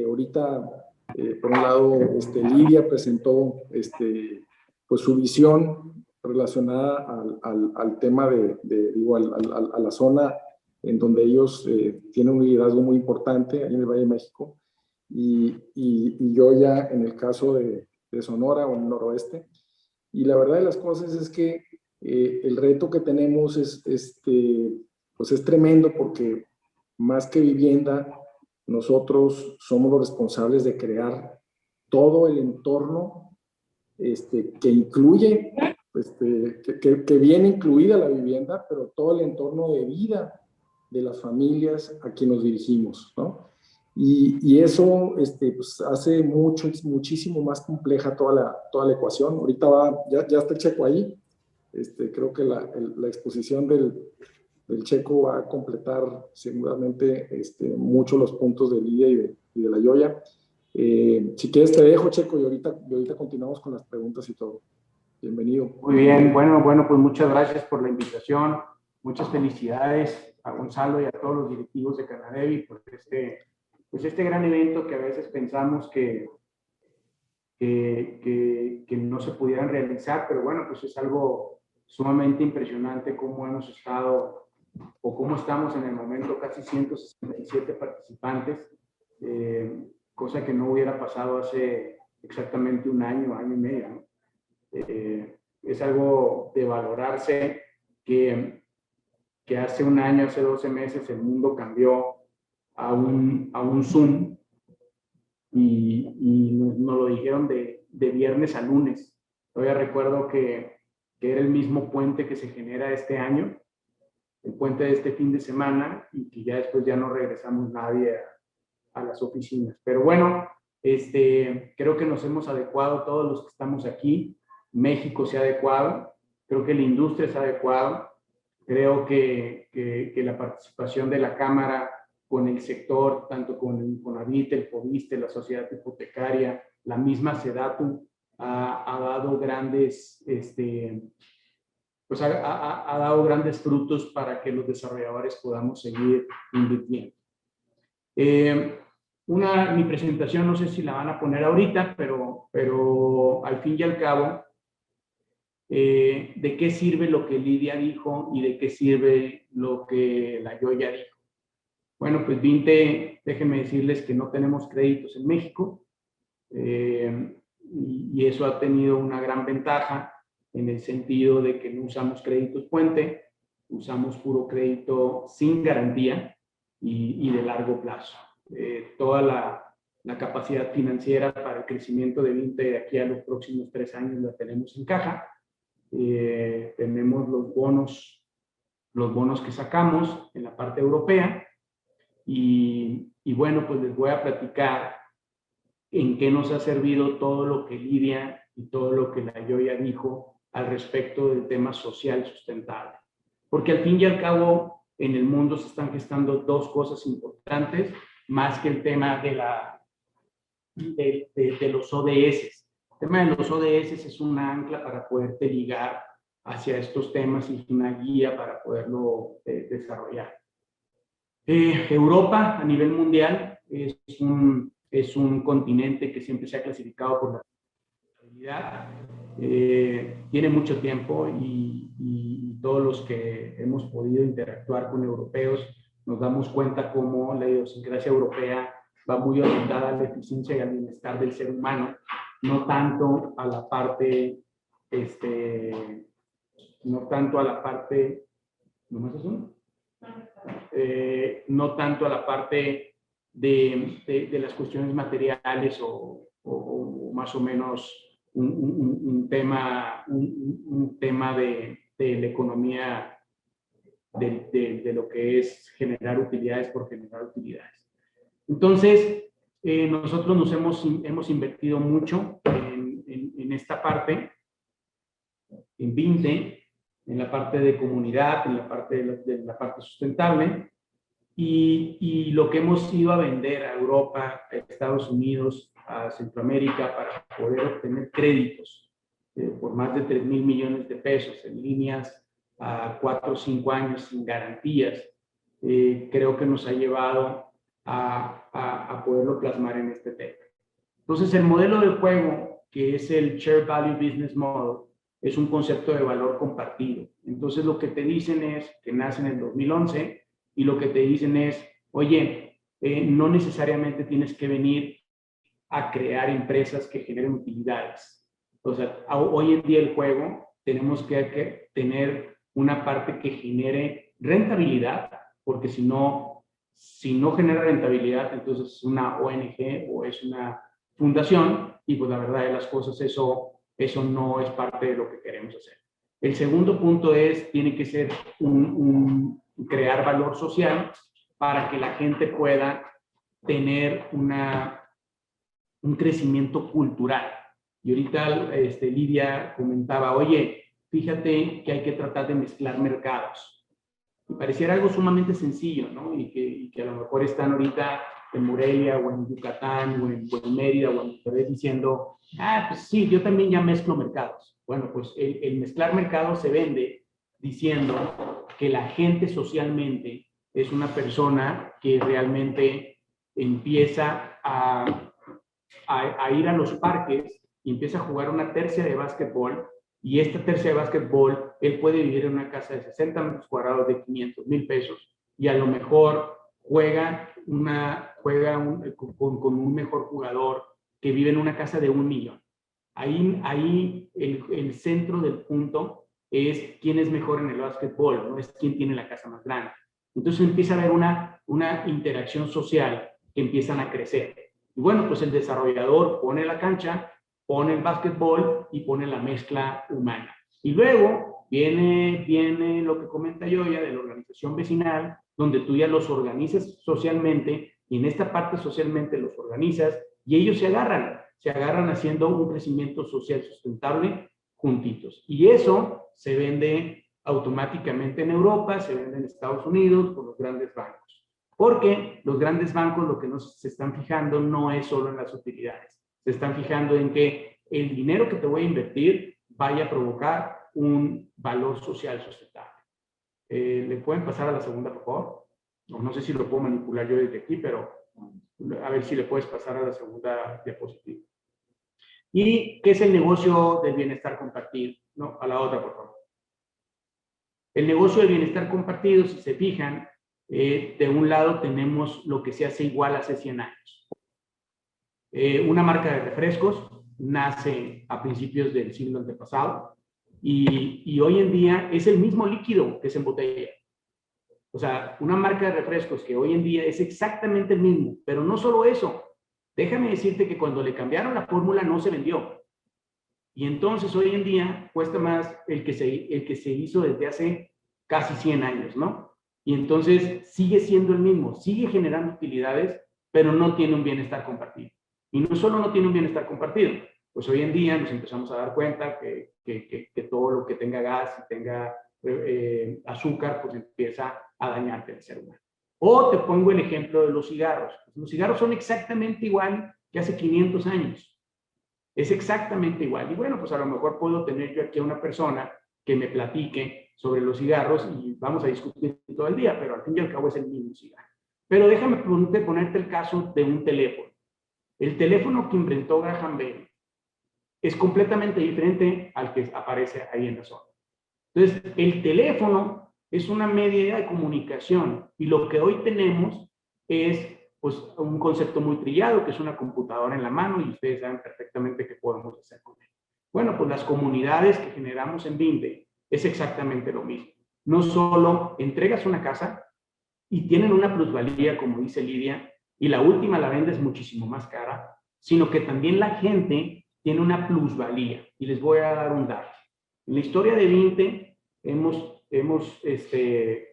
Ahorita, por un lado, Lidia presentó pues su visión relacionada al tema a la zona en donde ellos tienen un liderazgo muy importante ahí en el Valle de México y yo ya en el caso de Sonora o en el noroeste. Y la verdad de las cosas es que el reto que tenemos pues es tremendo porque más que vivienda, nosotros somos los responsables de crear todo el entorno que incluye, que viene incluida la vivienda, pero todo el entorno de vida de las familias a quien nos dirigimos, ¿no? Y eso pues hace muchísimo más compleja toda la ecuación. Ahorita ya está el Checo ahí. Creo que la exposición del Checo va a completar seguramente mucho los puntos de Lidia y de la Yoya. Si quieres te dejo, Checo, y ahorita continuamos con las preguntas y todo. Bienvenido. Muy bien, bueno, pues muchas gracias por la invitación. Muchas felicidades a Gonzalo y a todos los directivos de Canadevi por este gran evento que a veces pensamos que no se pudieran realizar, pero bueno, pues es algo sumamente impresionante cómo hemos estado o cómo estamos en el momento casi 167 participantes, cosa que no hubiera pasado hace exactamente un año y medio, ¿no? Es algo de valorarse que hace un año, hace 12 meses, el mundo cambió a un Zoom y nos lo dijeron de viernes a lunes. Todavía recuerdo que era el mismo puente que se genera este año, el puente de este fin de semana, y que ya después ya no regresamos nadie a las oficinas. Pero bueno, creo que nos hemos adecuado todos los que estamos aquí. México se ha adecuado, creo que la industria se ha adecuado, creo que la participación de la Cámara con el sector, tanto con el Infonavit, el FOBISTE, la sociedad hipotecaria, la misma SEDATU, ha dado grandes, ha dado grandes frutos para que los desarrolladores podamos seguir invirtiendo. Mi presentación no sé si la van a poner ahorita, pero al fin y al cabo, ¿de qué sirve lo que Lidia dijo y de qué sirve lo que la Yoya dijo? Bueno, pues déjenme decirles que no tenemos créditos en México y eso ha tenido una gran ventaja en el sentido de que no usamos créditos puente, usamos puro crédito sin garantía y de largo plazo. Toda la capacidad financiera para el crecimiento de Vinte de aquí a los próximos 3 años la tenemos en caja. Tenemos los bonos que sacamos en la parte europea y bueno, pues les voy a platicar en qué nos ha servido todo lo que Lidia y todo lo que la Yoya dijo al respecto del tema social sustentable. Porque al fin y al cabo, en el mundo se están gestando 2 cosas importantes, más que el tema de los ODS. El tema de los ODS es una ancla para poderte ligar hacia estos temas y una guía para poderlo desarrollar. Europa, a nivel mundial, es un continente que siempre se ha clasificado por la sustentabilidad. Tiene mucho tiempo y todos los que hemos podido interactuar con europeos nos damos cuenta cómo la idiosincrasia europea va muy orientada a la eficiencia y al bienestar del ser humano, no tanto a la parte, no tanto a la parte de las cuestiones materiales o más o menos un tema de la economía de lo que es generar utilidades por generar utilidades. Entonces, nosotros nos hemos invertido mucho en esta parte, en Vinte, en la parte de comunidad, en la parte de la parte sustentable, y lo que hemos ido a vender a Europa, a Estados Unidos, a Centroamérica, para poder obtener créditos por más de 3,000 millones de pesos en líneas a 4 o 5 años sin garantías, creo que nos ha llevado a poderlo plasmar en este tema. Entonces, el modelo de juego, que es el Share Value Business Model, es un concepto de valor compartido. Entonces, lo que te dicen es que nace en el 2011 y lo que te dicen es, oye, no necesariamente tienes que venir a crear empresas que generen utilidades. O sea, hoy en día el juego tenemos que tener una parte que genere rentabilidad, porque si no genera rentabilidad, entonces es una ONG o es una fundación, y pues la verdad de las cosas, eso no es parte de lo que queremos hacer. El segundo punto tiene que ser crear valor social para que la gente pueda tener un crecimiento cultural. Y ahorita Lidia comentaba, oye, fíjate que hay que tratar de mezclar mercados. Y pareciera algo sumamente sencillo, ¿no? Y que a lo mejor están ahorita en Morelia o en Yucatán o en Mérida o en Monterrey diciendo, pues sí, yo también ya mezclo mercados. Bueno, pues el mezclar mercados se vende diciendo que la gente socialmente es una persona que realmente empieza a ir a los parques y empieza a jugar una tercia de básquetbol, y esta tercia de básquetbol, él puede vivir en una casa de 60 metros cuadrados de 500,000 pesos y a lo mejor juega con un mejor jugador que vive en una casa de 1 millón. Ahí el centro del punto es quién es mejor en el básquetbol, no es quién tiene la casa más grande. Entonces empieza a haber una interacción social que empiezan a crecer. Y bueno, pues el desarrollador pone la cancha, pone el básquetbol y pone la mezcla humana. Y luego viene lo que comenta Yoya de la organización vecinal, donde tú ya los organizas socialmente, y en esta parte socialmente los organizas, y ellos se agarran haciendo un crecimiento social sustentable juntitos. Y eso se vende automáticamente en Europa, se vende en Estados Unidos por los grandes bancos. Porque los grandes bancos lo que se están fijando no es solo en las utilidades, se están fijando en que el dinero que te voy a invertir vaya a provocar un valor social sustentable. ¿Le pueden pasar a la segunda, por favor? No sé si lo puedo manipular yo desde aquí, pero a ver si le puedes pasar a la segunda diapositiva. ¿Y qué es el negocio del bienestar compartido? No, a la otra, por favor. El negocio del bienestar compartido, si se fijan, de un lado tenemos lo que se hace igual hace 100 años. Una marca de refrescos nace a principios del siglo antepasado. Y hoy en día es el mismo líquido que se embotella. O sea, una marca de refrescos que hoy en día es exactamente el mismo, pero no solo eso. Déjame decirte que cuando le cambiaron la fórmula no se vendió. Y entonces hoy en día cuesta más el que se hizo desde hace casi 100 años, ¿no? Y entonces sigue siendo el mismo, sigue generando utilidades, pero no tiene un bienestar compartido. Y no solo no tiene un bienestar compartido, pues hoy en día nos empezamos a dar cuenta que todo lo que tenga gas y tenga azúcar, pues empieza a dañarte al ser humano. O te pongo el ejemplo de los cigarros. Los cigarros son exactamente igual que hace 500 años. Es exactamente igual. Y bueno, pues a lo mejor puedo tener yo aquí a una persona que me platique sobre los cigarros y vamos a discutir todo el día, pero al fin y al cabo es el mismo cigarro. Pero déjame ponerte el caso de un teléfono. El teléfono que inventó Graham Bell es completamente diferente al que aparece ahí en la zona. Entonces, el teléfono es una media de comunicación y lo que hoy tenemos es pues, un concepto muy trillado, que es una computadora en la mano y ustedes saben perfectamente qué podemos hacer con él. Bueno, pues las comunidades que generamos en Vinte es exactamente lo mismo. No solo entregas una casa y tienen una plusvalía, como dice Lidia, y la última la vendes muchísimo más cara, sino que también la gente tiene una plusvalía. Y les voy a dar un dato. En la historia de Vinte hemos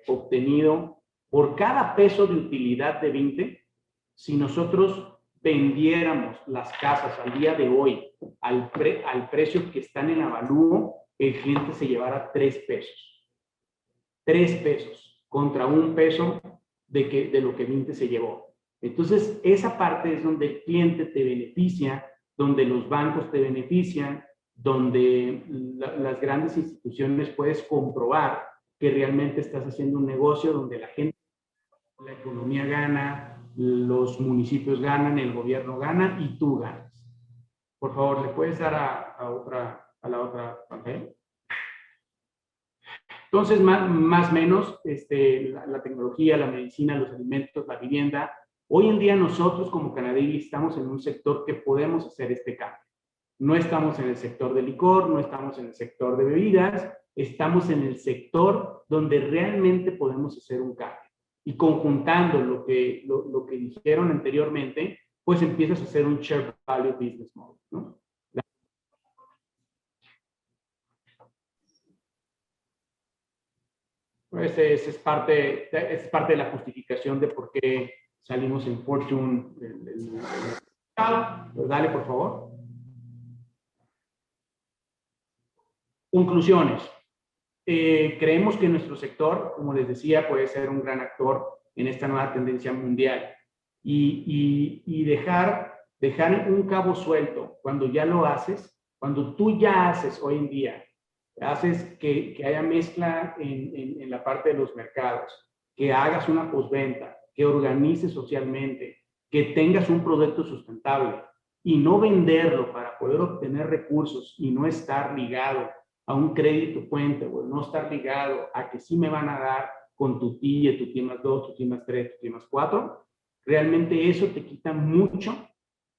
obtenido por cada peso de utilidad de Vinte, si nosotros vendiéramos las casas al día de hoy al precio que están en avalúo, el cliente se llevara 3 pesos. 3 pesos contra 1 peso de lo que Vinte se llevó. Entonces, esa parte es donde el cliente te beneficia, donde los bancos te benefician, donde las grandes instituciones puedes comprobar que realmente estás haciendo un negocio donde la gente, la economía gana, los municipios ganan, el gobierno gana y tú ganas. Por favor, ¿le puedes dar a la otra pantalla? Entonces, más o menos, la tecnología, la medicina, los alimentos, la vivienda, hoy en día nosotros como Canadevi estamos en un sector que podemos hacer este cambio. No estamos en el sector de licor, no estamos en el sector de bebidas, estamos en el sector donde realmente podemos hacer un cambio. Y conjuntando lo que dijeron anteriormente, pues empiezas a hacer un Shared Value Business Model, ¿no? Pues es parte de la justificación de por qué salimos en Fortune. Dale, por favor. Conclusiones. Creemos que nuestro sector, como les decía, puede ser un gran actor en esta nueva tendencia mundial y dejar un cabo suelto cuando ya lo haces, cuando tú ya haces hoy en día, haces que haya mezcla en la parte de los mercados, que hagas una postventa, que organices socialmente, que tengas un producto sustentable y no venderlo para poder obtener recursos y no estar ligado a un crédito puente o no estar ligado a que sí me van a dar con tu TIE, tu TIE más 2, tu TIE más 3, tu TIE más 4, realmente eso te quita mucho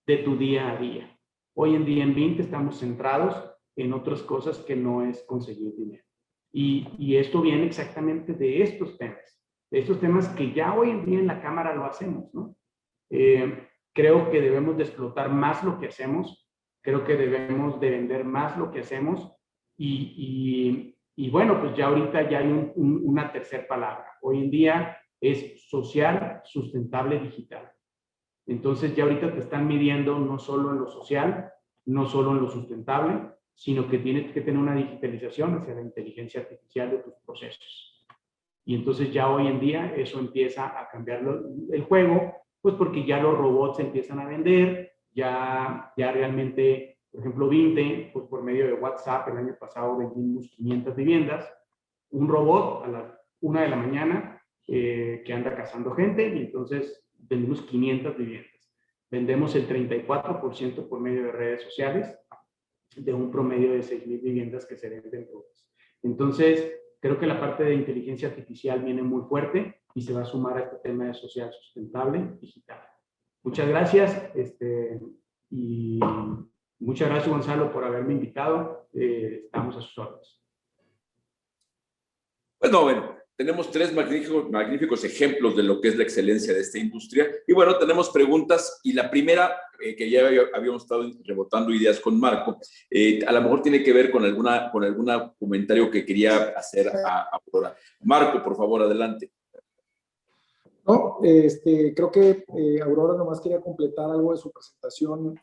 de tu día a día. Hoy en día en Vinte estamos centrados en otras cosas que no es conseguir dinero. Y esto viene exactamente de estos temas que ya hoy en día en la Cámara lo hacemos, ¿no? Creo que debemos de explotar más lo que hacemos, creo que debemos de vender más lo que hacemos y bueno, pues ya ahorita ya hay una tercera palabra. Hoy en día es social, sustentable, digital. Entonces ya ahorita te están midiendo no solo en lo social, no solo en lo sustentable, sino que tienes que tener una digitalización hacia la inteligencia artificial de tus procesos. Y entonces ya hoy en día eso empieza a cambiar el juego, pues porque ya los robots empiezan a vender, ya realmente, por ejemplo, Vinte, pues por medio de WhatsApp, el año pasado vendimos 500 viviendas, un robot a las 1 de la mañana que anda cazando gente y entonces vendimos 500 viviendas. Vendemos el 34% por medio de redes sociales, de un promedio de 6,000 viviendas que se venden todas. Entonces, creo que la parte de inteligencia artificial viene muy fuerte y se va a sumar a este tema de social sustentable digital. Muchas gracias y Muchas gracias, Gonzalo, por haberme invitado. Estamos a sus órdenes. Bueno, tenemos tres magníficos ejemplos de lo que es la excelencia de esta industria. Y bueno, tenemos preguntas. Y la primera, que ya habíamos estado rebotando ideas con Marco, a lo mejor tiene que ver con algún comentario que quería hacer a Aurora. Marco, por favor, adelante. No, creo que Aurora nomás quería completar algo de su presentación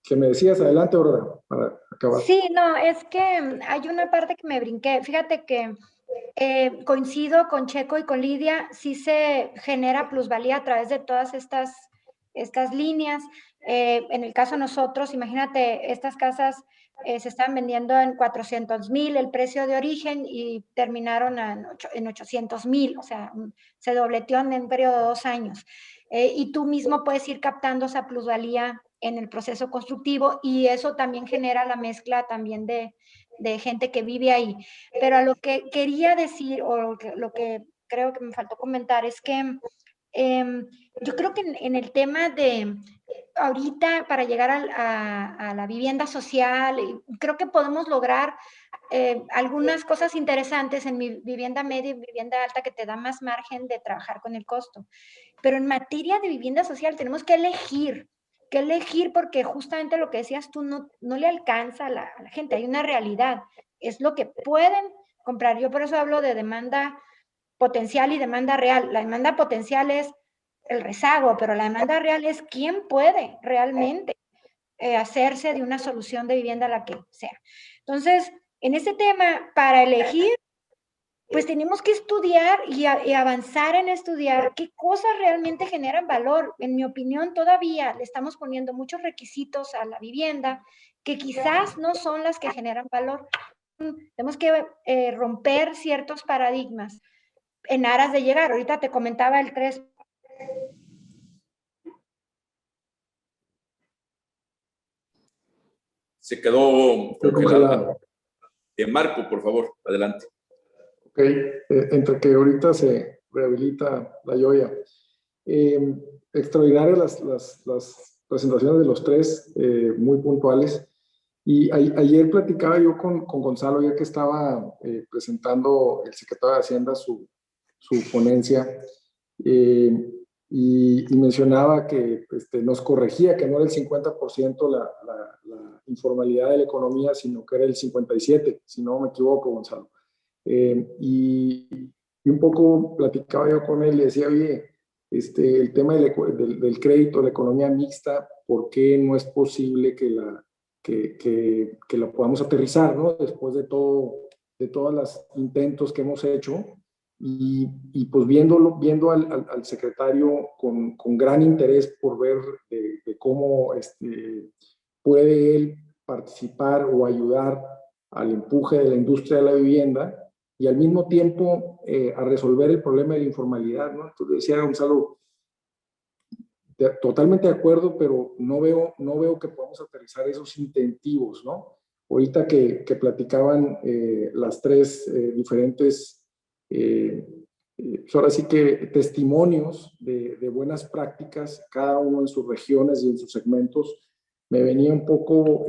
que me decías. Adelante, Aurora, para acabar. Sí, no, es que hay una parte que me brinqué. Fíjate que coincido con Checo y con Lidia, sí se genera plusvalía a través de todas estas líneas. En el caso de nosotros, imagínate, estas casas se están vendiendo en 400,000 el precio de origen y terminaron en 800,000, o sea, se dobleteó en un periodo de 2 años. Y tú mismo puedes ir captando esa plusvalía en el proceso constructivo y eso también genera la mezcla también de gente que vive ahí. Pero a lo que quería decir, o lo que creo que me faltó comentar, es que yo creo que en el tema de ahorita, para llegar a la vivienda social, creo que podemos lograr algunas cosas interesantes en mi vivienda media y vivienda alta que te da más margen de trabajar con el costo. Pero en materia de vivienda social tenemos que elegir porque justamente lo que decías tú no le alcanza a la gente, hay una realidad, es lo que pueden comprar. Yo por eso hablo de demanda potencial y demanda real. La demanda potencial es el rezago, pero la demanda real es quién puede realmente hacerse de una solución de vivienda, la que sea. Entonces, en este tema, para elegir, pues tenemos que estudiar y avanzar en estudiar qué cosas realmente generan valor. En mi opinión, todavía le estamos poniendo muchos requisitos a la vivienda que quizás no son las que generan valor. Tenemos que romper ciertos paradigmas en aras de llegar. Ahorita te comentaba el 3. Se quedó congelado. Marco, por favor, adelante. Ok, entre que ahorita se rehabilita la joya. Extraordinarias las presentaciones de los tres, muy puntuales. Y ayer platicaba yo con Gonzalo, ya que estaba presentando el secretario de Hacienda su ponencia, y mencionaba que nos corregía que no era el 50% la informalidad de la economía, sino que era el 57%, si no me equivoco, Gonzalo. Y un poco platicaba yo con él y decía, oye, el tema del crédito, la economía mixta, ¿por qué no es posible que la podamos aterrizar, ¿no? Después de todos los intentos que hemos hecho, y pues viendo al secretario con gran interés por ver de cómo puede él participar o ayudar al empuje de la industria de la vivienda y al mismo tiempo a resolver el problema de la informalidad, ¿no? Entonces decía Gonzalo, totalmente de acuerdo, pero no veo que podamos aterrizar esos incentivos, ¿no? Ahorita que platicaban las tres diferentes, pues ahora sí que testimonios de buenas prácticas, cada uno en sus regiones y en sus segmentos, me venía un poco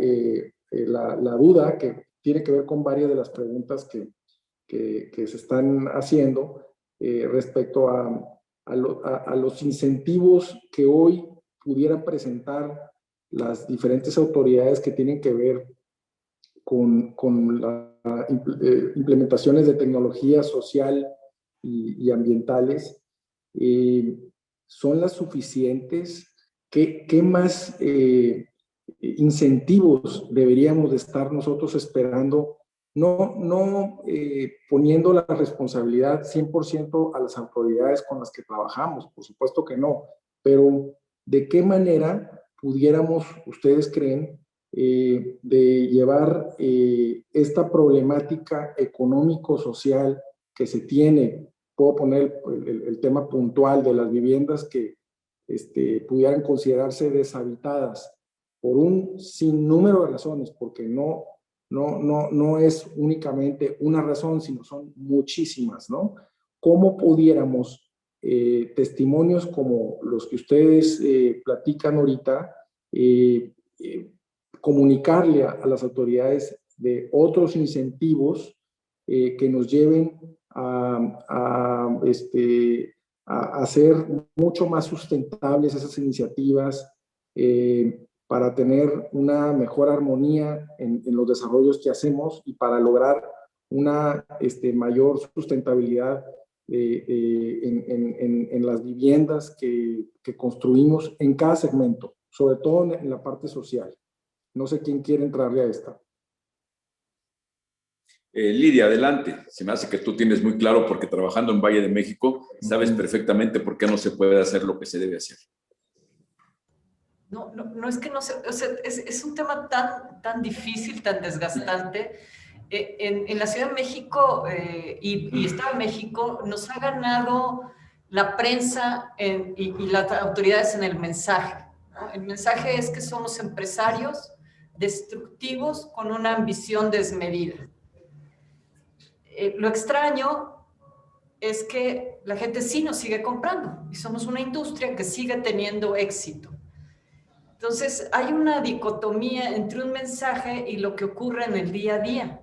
la duda que tiene que ver con varias de las preguntas que se están haciendo respecto a los incentivos que hoy pudieran presentar las diferentes autoridades que tienen que ver con las implementaciones de tecnología social y ambientales. ¿Son las suficientes? ¿Qué más incentivos deberíamos de estar nosotros esperando? No poniendo la responsabilidad 100% a las autoridades con las que trabajamos, por supuesto que no, pero ¿de qué manera pudiéramos, ustedes creen, de llevar esta problemática económico-social que se tiene? Puedo poner el tema puntual de las viviendas que pudieran considerarse deshabitadas por un sinnúmero de razones, porque no es únicamente una razón, sino son muchísimas, ¿no? ¿Cómo pudiéramos, testimonios como los que ustedes platican ahorita, comunicarle a las autoridades de otros incentivos que nos lleven a hacer mucho más sustentables esas iniciativas para tener una mejor armonía en los desarrollos que hacemos y para lograr una mayor sustentabilidad en las viviendas que construimos en cada segmento, sobre todo en la parte social. No sé quién quiere entrarle a esta. Lidia, adelante. Se me hace que tú tienes muy claro, porque trabajando en Valle de México sabes perfectamente por qué no se puede hacer lo que se debe hacer. No es que no se, o sea, es un tema tan difícil, tan desgastante. En la Ciudad de México y Estado de México nos ha ganado la prensa y las autoridades en el mensaje, ¿no? El mensaje es que somos empresarios destructivos con una ambición desmedida. Lo extraño es que la gente sí nos sigue comprando y somos una industria que sigue teniendo éxito. Entonces, hay una dicotomía entre un mensaje y lo que ocurre en el día a día.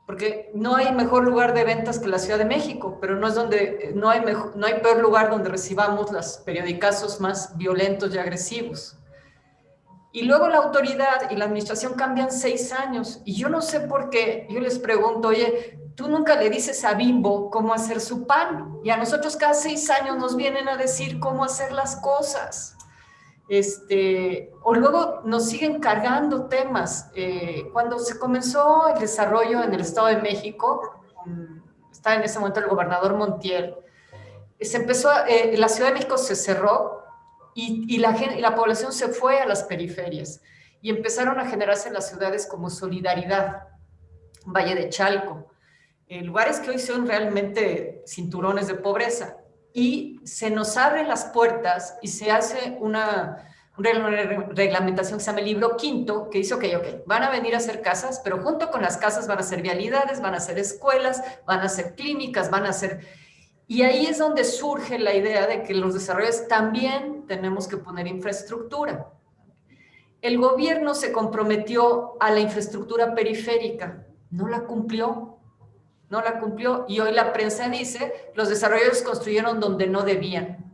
Porque no hay mejor lugar de ventas que la Ciudad de México, pero no hay peor lugar donde recibamos los periodicazos más violentos y agresivos. Y luego la autoridad y la administración cambian 6 años, y yo no sé por qué. Yo les pregunto, oye, tú nunca le dices a Bimbo cómo hacer su pan, y a nosotros cada 6 años nos vienen a decir cómo hacer las cosas. O luego nos siguen cargando temas. Cuando se comenzó el desarrollo en el Estado de México, está en ese momento el gobernador Montiel, la Ciudad de México se cerró y la población se fue a las periferias y empezaron a generarse en las ciudades como Solidaridad, Valle de Chalco, lugares que hoy son realmente cinturones de pobreza. Y se nos abren las puertas y se hace una reglamentación que se llama el libro quinto, que dice, ok, van a venir a hacer casas, pero junto con las casas van a ser vialidades, van a ser escuelas, van a ser clínicas, van a ser... Y ahí es donde surge la idea de que los desarrolladores también tenemos que poner infraestructura. El gobierno se comprometió a la infraestructura periférica, no la cumplió, y hoy la prensa dice, los desarrolladores construyeron donde no debían.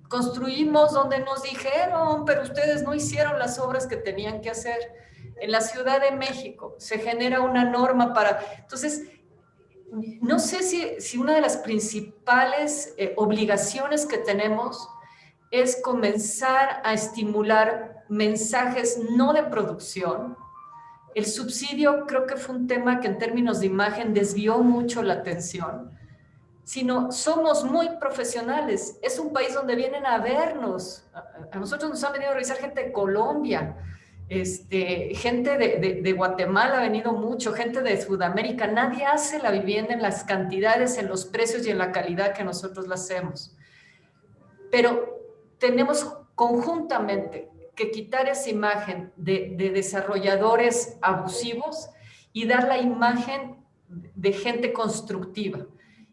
Construimos donde nos dijeron, pero ustedes no hicieron las obras que tenían que hacer. En la Ciudad de México se genera una norma para... Entonces, no sé si una de las principales obligaciones que tenemos es comenzar a estimular mensajes no de producción. El subsidio creo que fue un tema que en términos de imagen desvió mucho la atención, sino somos muy profesionales. Es un país donde vienen a vernos. A nosotros nos han venido a revisar gente de Colombia, gente de Guatemala ha venido mucho, gente de Sudamérica. Nadie hace la vivienda en las cantidades, en los precios y en la calidad que nosotros la hacemos. Pero tenemos conjuntamente que quitar esa imagen de desarrolladores abusivos y dar la imagen de gente constructiva.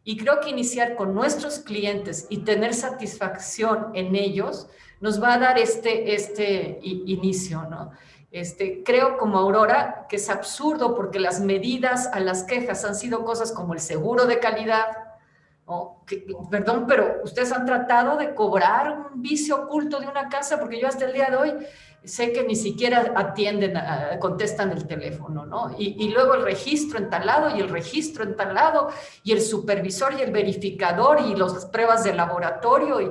Y creo que iniciar con nuestros clientes y tener satisfacción en ellos nos va a dar este inicio, ¿no? Creo como Aurora que es absurdo porque las medidas a las quejas han sido cosas como el seguro de calidad, ¿no? Perdón, pero ustedes han tratado de cobrar un vicio oculto de una casa, porque yo hasta el día de hoy sé que ni siquiera contestan el teléfono, ¿no? Y luego el registro en tal lado, y el registro en tal lado, y el supervisor y el verificador, y las pruebas de laboratorio, y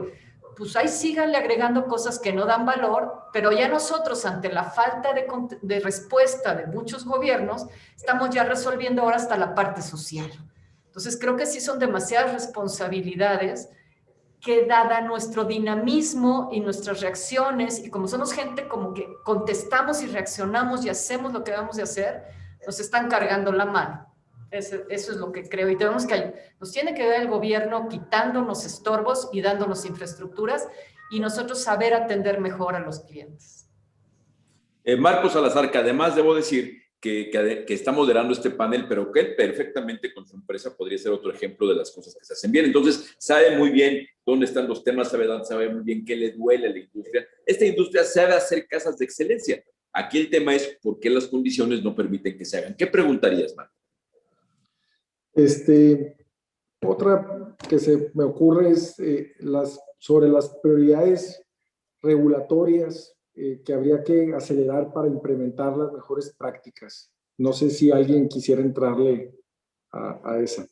pues ahí síganle agregando cosas que no dan valor, pero ya nosotros, ante la falta de respuesta de muchos gobiernos, estamos ya resolviendo ahora hasta la parte social. Entonces creo que sí son demasiadas responsabilidades que, dada nuestro dinamismo y nuestras reacciones, y como somos gente como que contestamos y reaccionamos y hacemos lo que debemos de hacer, nos están cargando la mano. Eso es lo que creo, y nos tiene que dar el gobierno quitándonos estorbos y dándonos infraestructuras, y nosotros saber atender mejor a los clientes. Marcos Salazar, que además debo decir que está moderando este panel, pero que él perfectamente con su empresa podría ser otro ejemplo de las cosas que se hacen bien. Entonces, sabe muy bien dónde están los temas, sabe muy bien qué le duele a la industria. Esta industria sabe hacer casas de excelencia. Aquí el tema es por qué las condiciones no permiten que se hagan. ¿Qué preguntarías, Marco? Otra que se me ocurre es sobre las prioridades regulatorias que habría que acelerar para implementar las mejores prácticas. No sé si alguien quisiera entrarle a esa.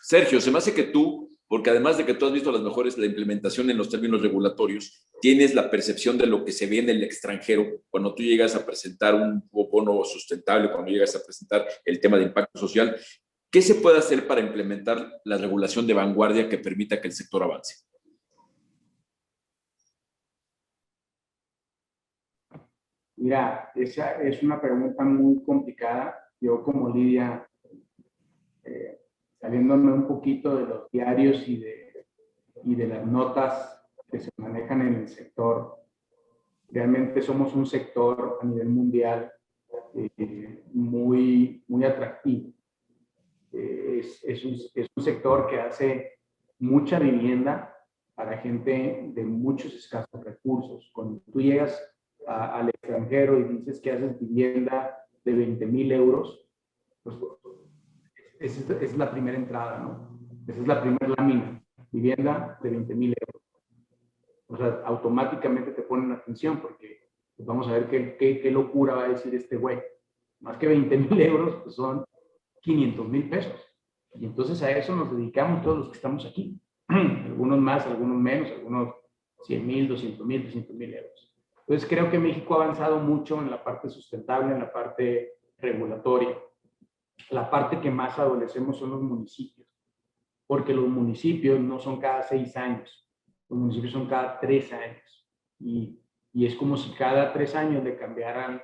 Sergio, se me hace que tú, porque además de que tú has visto las mejores, la implementación en los términos regulatorios, tienes la percepción de lo que se ve en el extranjero cuando tú llegas a presentar un bono sustentable, cuando llegas a presentar el tema de impacto social. ¿Qué se puede hacer para implementar la regulación de vanguardia que permita que el sector avance? Mira, esa es una pregunta muy complicada. Yo como Lidia, saliéndome un poquito de los diarios y de las notas que se manejan en el sector, realmente somos un sector a nivel mundial muy, muy atractivo. Es un sector que hace mucha vivienda para gente de muchos escasos recursos. Cuando tú llegas al extranjero y dices que haces vivienda de 20,000 euros, pues es la primera entrada, ¿no? Esa es la primera lámina, vivienda de 20,000 euros. O sea, automáticamente te ponen atención porque pues vamos a ver qué locura va a decir este güey. Más que 20,000 euros, pues son 500,000 pesos. Y entonces a eso nos dedicamos todos los que estamos aquí. Algunos más, algunos menos, algunos 100,000, 200,000, 300,000 euros. Entonces creo que México ha avanzado mucho en la parte sustentable, en la parte regulatoria. La parte que más adolecemos son los municipios, porque los municipios no son cada 6 años, los municipios son cada 3 años. Y es como si cada 3 años le cambiaran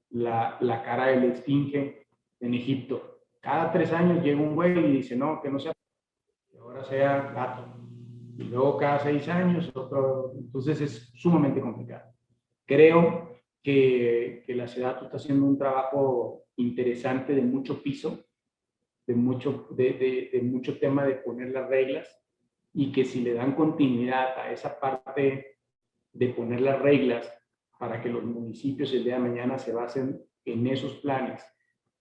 la cara de la esfinge en Egipto. Cada 3 años llega un güey y dice, no, que no sea, que ahora sea gato. Y luego cada 6 años otro. Entonces es sumamente complicado. Creo que la SEDATU está haciendo un trabajo interesante de mucho piso, de mucho tema de poner las reglas, y que si le dan continuidad a esa parte de poner las reglas para que los municipios el día de mañana se basen en esos planes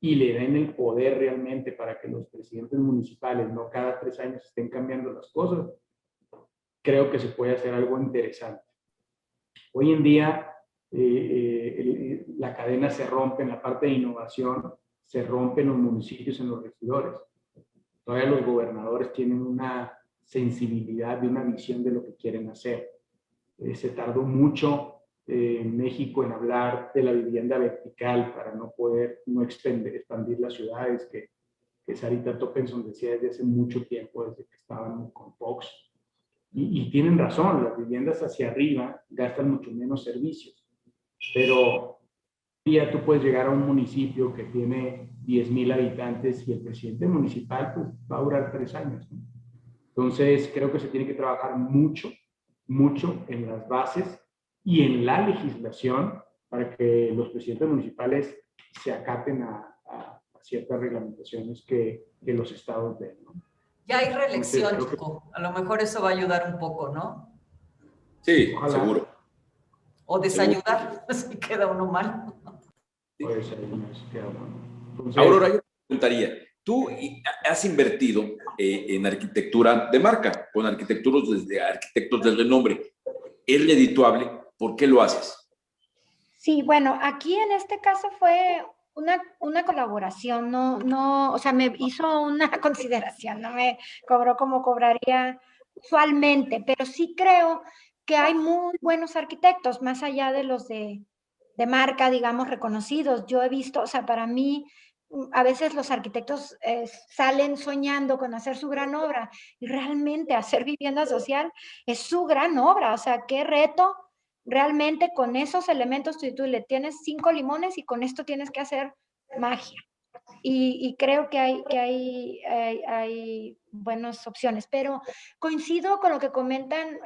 y le den el poder realmente para que los presidentes municipales no cada 3 años estén cambiando las cosas, creo que se puede hacer algo interesante. Hoy en día la cadena se rompe en la parte de innovación, se rompe en los municipios, en los regidores. Todavía los gobernadores tienen una sensibilidad de una visión de lo que quieren hacer. Se tardó mucho en México en hablar de la vivienda vertical para no poder expandir las ciudades, que Sarita Topenson decía desde hace mucho tiempo, desde que estaban con Fox. Y tienen razón, las viviendas hacia arriba gastan mucho menos servicios. Pero ya tú puedes llegar a un municipio que tiene 10,000 habitantes y el presidente municipal pues, va a durar 3 años, ¿no? Entonces, creo que se tiene que trabajar mucho en las bases y en la legislación para que los presidentes municipales se acaten a ciertas reglamentaciones que los estados den, ¿no? Ya hay reelección, Entonces, Chico. A lo mejor eso va a ayudar un poco, ¿no? Sí, ojalá. seguro. O desayudar, si queda uno mal. Puede ser, no se queda bueno. Entonces, Aurora, yo te preguntaría, tú has invertido en arquitectura de marca, con arquitectos de renombre. ¿Es redituable? ¿Por qué lo haces? Sí, bueno, aquí en este caso fue una colaboración, no, o sea, me hizo una consideración, no me cobró como cobraría usualmente, pero sí creo que hay muy buenos arquitectos, más allá de los de marca, digamos, reconocidos. Yo he visto, o sea, para mí, a veces los arquitectos salen soñando con hacer su gran obra y realmente hacer vivienda social es su gran obra, o sea, qué reto. Realmente con esos elementos tú le tienes 5 limones y con esto tienes que hacer magia. Y creo que hay buenas opciones, pero coincido con lo que comentan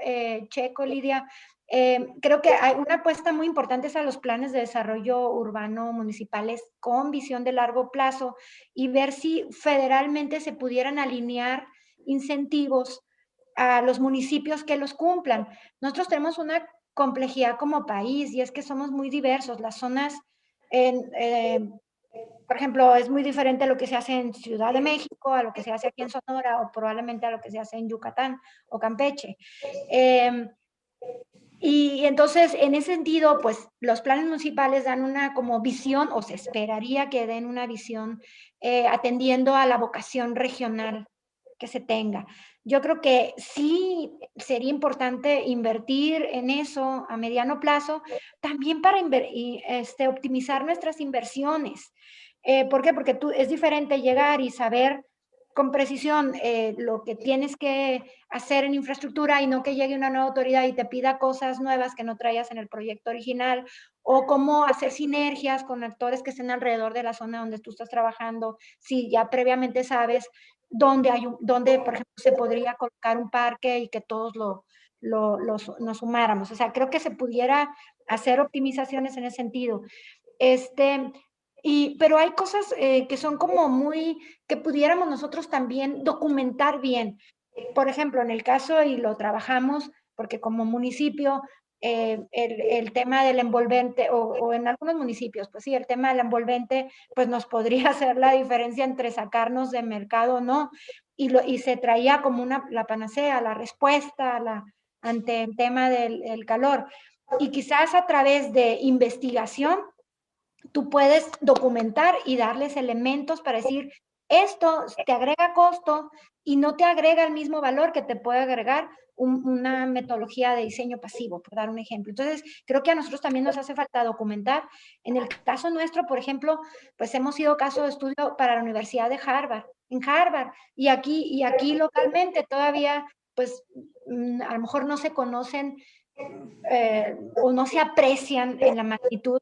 Checo, Lidia, Creo que hay una apuesta muy importante es a los planes de desarrollo urbano municipales con visión de largo plazo y ver si federalmente se pudieran alinear incentivos a los municipios que los cumplan. Nosotros tenemos una complejidad como país y es que somos muy diversos. Las zonas, por ejemplo, es muy diferente a lo que se hace en Ciudad de México, a lo que se hace aquí en Sonora o probablemente a lo que se hace en Yucatán o Campeche. Y entonces, en ese sentido, pues los planes municipales dan una como visión, o se esperaría que den una visión atendiendo a la vocación regional que se tenga. Yo creo que sí sería importante invertir en eso a mediano plazo, también para optimizar nuestras inversiones. ¿Por qué? Porque es diferente llegar y saber con precisión lo que tienes que hacer en infraestructura y no que llegue una nueva autoridad y te pida cosas nuevas que no traías en el proyecto original, o cómo hacer sinergias con actores que estén alrededor de la zona donde tú estás trabajando, si ya previamente sabes dónde, por ejemplo, se podría colocar un parque y que todos nos sumáramos. O sea, creo que se pudiera hacer optimizaciones en ese sentido. Pero hay cosas que son como que pudiéramos nosotros también documentar bien. Por ejemplo, en el caso, y lo trabajamos, porque como municipio, el tema del envolvente, o en algunos municipios, pues sí, el tema del envolvente, pues nos podría hacer la diferencia entre sacarnos de mercado o no, y se traía como la panacea, la respuesta ante el tema del calor. Y quizás a través de investigación, tú puedes documentar y darles elementos para decir, esto te agrega costo y no te agrega el mismo valor que te puede agregar una metodología de diseño pasivo, por dar un ejemplo. Entonces, creo que a nosotros también nos hace falta documentar. En el caso nuestro, por ejemplo, pues hemos sido caso de estudio para la Universidad de Harvard, en Harvard, y aquí localmente todavía, pues a lo mejor no se conocen o no se aprecian en la magnitud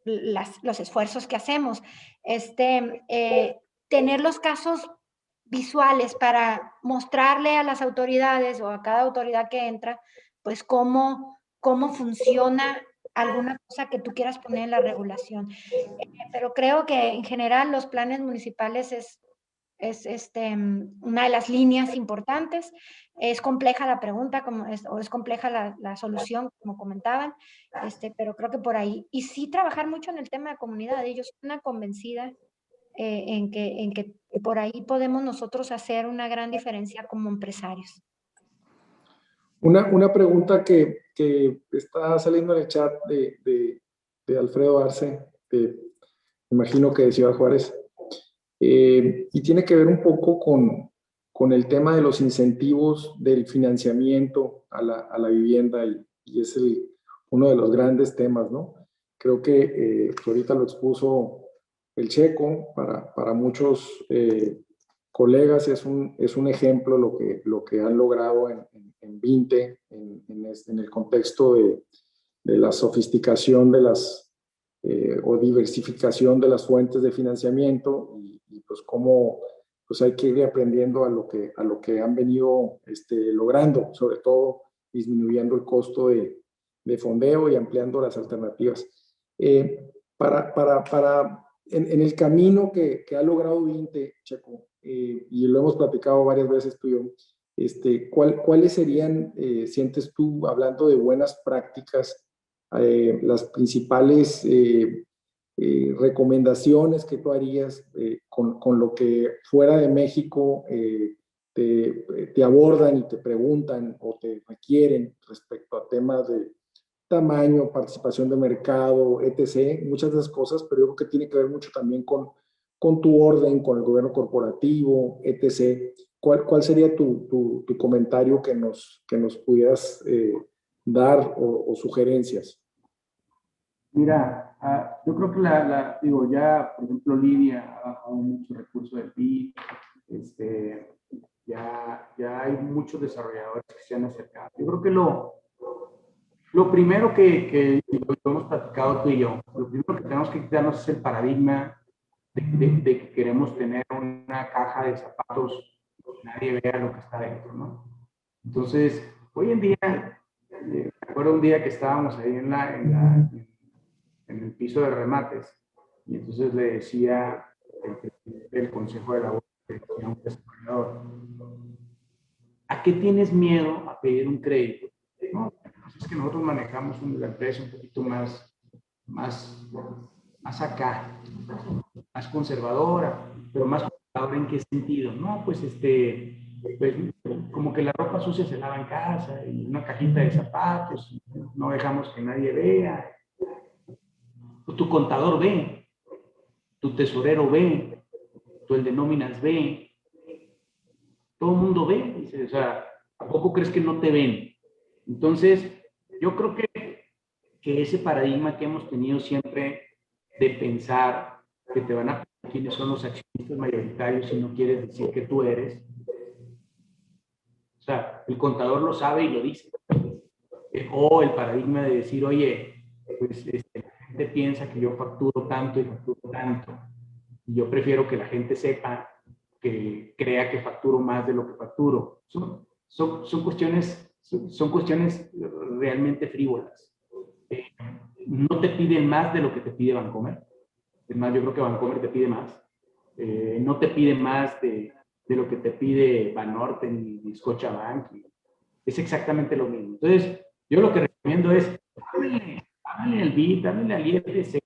los esfuerzos que hacemos. Tener los casos visuales para mostrarle a las autoridades o a cada autoridad que entra, pues cómo funciona alguna cosa que tú quieras poner en la regulación. Pero creo que en general los planes municipales es una de las líneas importantes. Es compleja la pregunta, o es compleja la solución, como comentaban, pero creo que por ahí. Y sí trabajar mucho en el tema de comunidad. Yo soy una convencida en que por ahí podemos nosotros hacer una gran diferencia como empresarios. Una pregunta que está saliendo en el chat de Alfredo Arce, me imagino que de Ciudad Juárez, y tiene que ver un poco con el tema de los incentivos del financiamiento a la vivienda, y es uno de los grandes temas, ¿no? Creo que ahorita lo expuso el Checo, para muchos colegas es un ejemplo lo que han logrado en Vinte, en el contexto de la sofisticación o diversificación de las fuentes de financiamiento, y pues cómo pues hay que ir aprendiendo a lo que han venido logrando, sobre todo disminuyendo el costo de fondeo y ampliando las alternativas. En el camino que ha logrado Vinte, Checo, y lo hemos platicado varias veces tú y yo, ¿cuáles serían, sientes tú, hablando de buenas prácticas, las principales recomendaciones que tú harías con lo que fuera de México te abordan y te preguntan o te requieren respecto a temas de tamaño, participación de mercado, etc.? Muchas de esas cosas, pero yo creo que tiene que ver mucho también con tu orden, con el gobierno corporativo, etc. ¿Cuál sería tu comentario que nos pudieras dar o sugerencias? Mira, yo creo que digo, ya, por ejemplo, Lidia ha bajado mucho recurso del PIB, ya hay muchos desarrolladores que se han acercado. Yo creo que lo primero que lo hemos platicado tú y yo, lo primero que tenemos que quitarnos es el paradigma de que queremos tener una caja de zapatos y nadie vea lo que está dentro, ¿no? Entonces, hoy en día recuerdo un día que estábamos ahí en el piso de remates y entonces le decía el consejo de la bolsa, le decía a un desarrollador, ¿a qué tienes miedo a pedir un crédito? No, pues es que nosotros manejamos la empresa un poquito más acá, más conservadora, pero más conservadora ¿en qué sentido? No, pues pues, como que la ropa sucia se lava en casa y una cajita de zapatos, no dejamos que nadie vea. Tu contador ve, tu tesorero ve, tu el de nóminas ve, todo el mundo ve, dice, o sea, ¿a poco crees que no te ven? Entonces, yo creo que ese paradigma que hemos tenido siempre de pensar que te van a pedir quiénes son los accionistas mayoritarios si no quieres decir que tú eres, o sea, el contador lo sabe y lo dice. O el paradigma de decir, oye, pues la gente piensa que yo facturo tanto y facturo tanto. Y yo prefiero que la gente sepa, que crea que facturo más de lo que facturo. Son cuestiones realmente frívolas. No te piden más de lo que te pide Bancomer. Es más, yo creo que Bancomer te pide más. No te pide más de lo que te pide Banorte ni Scotiabank. Es exactamente lo mismo. Entonces, yo lo que recomiendo es, háblenle al BID, háblenle al IFC,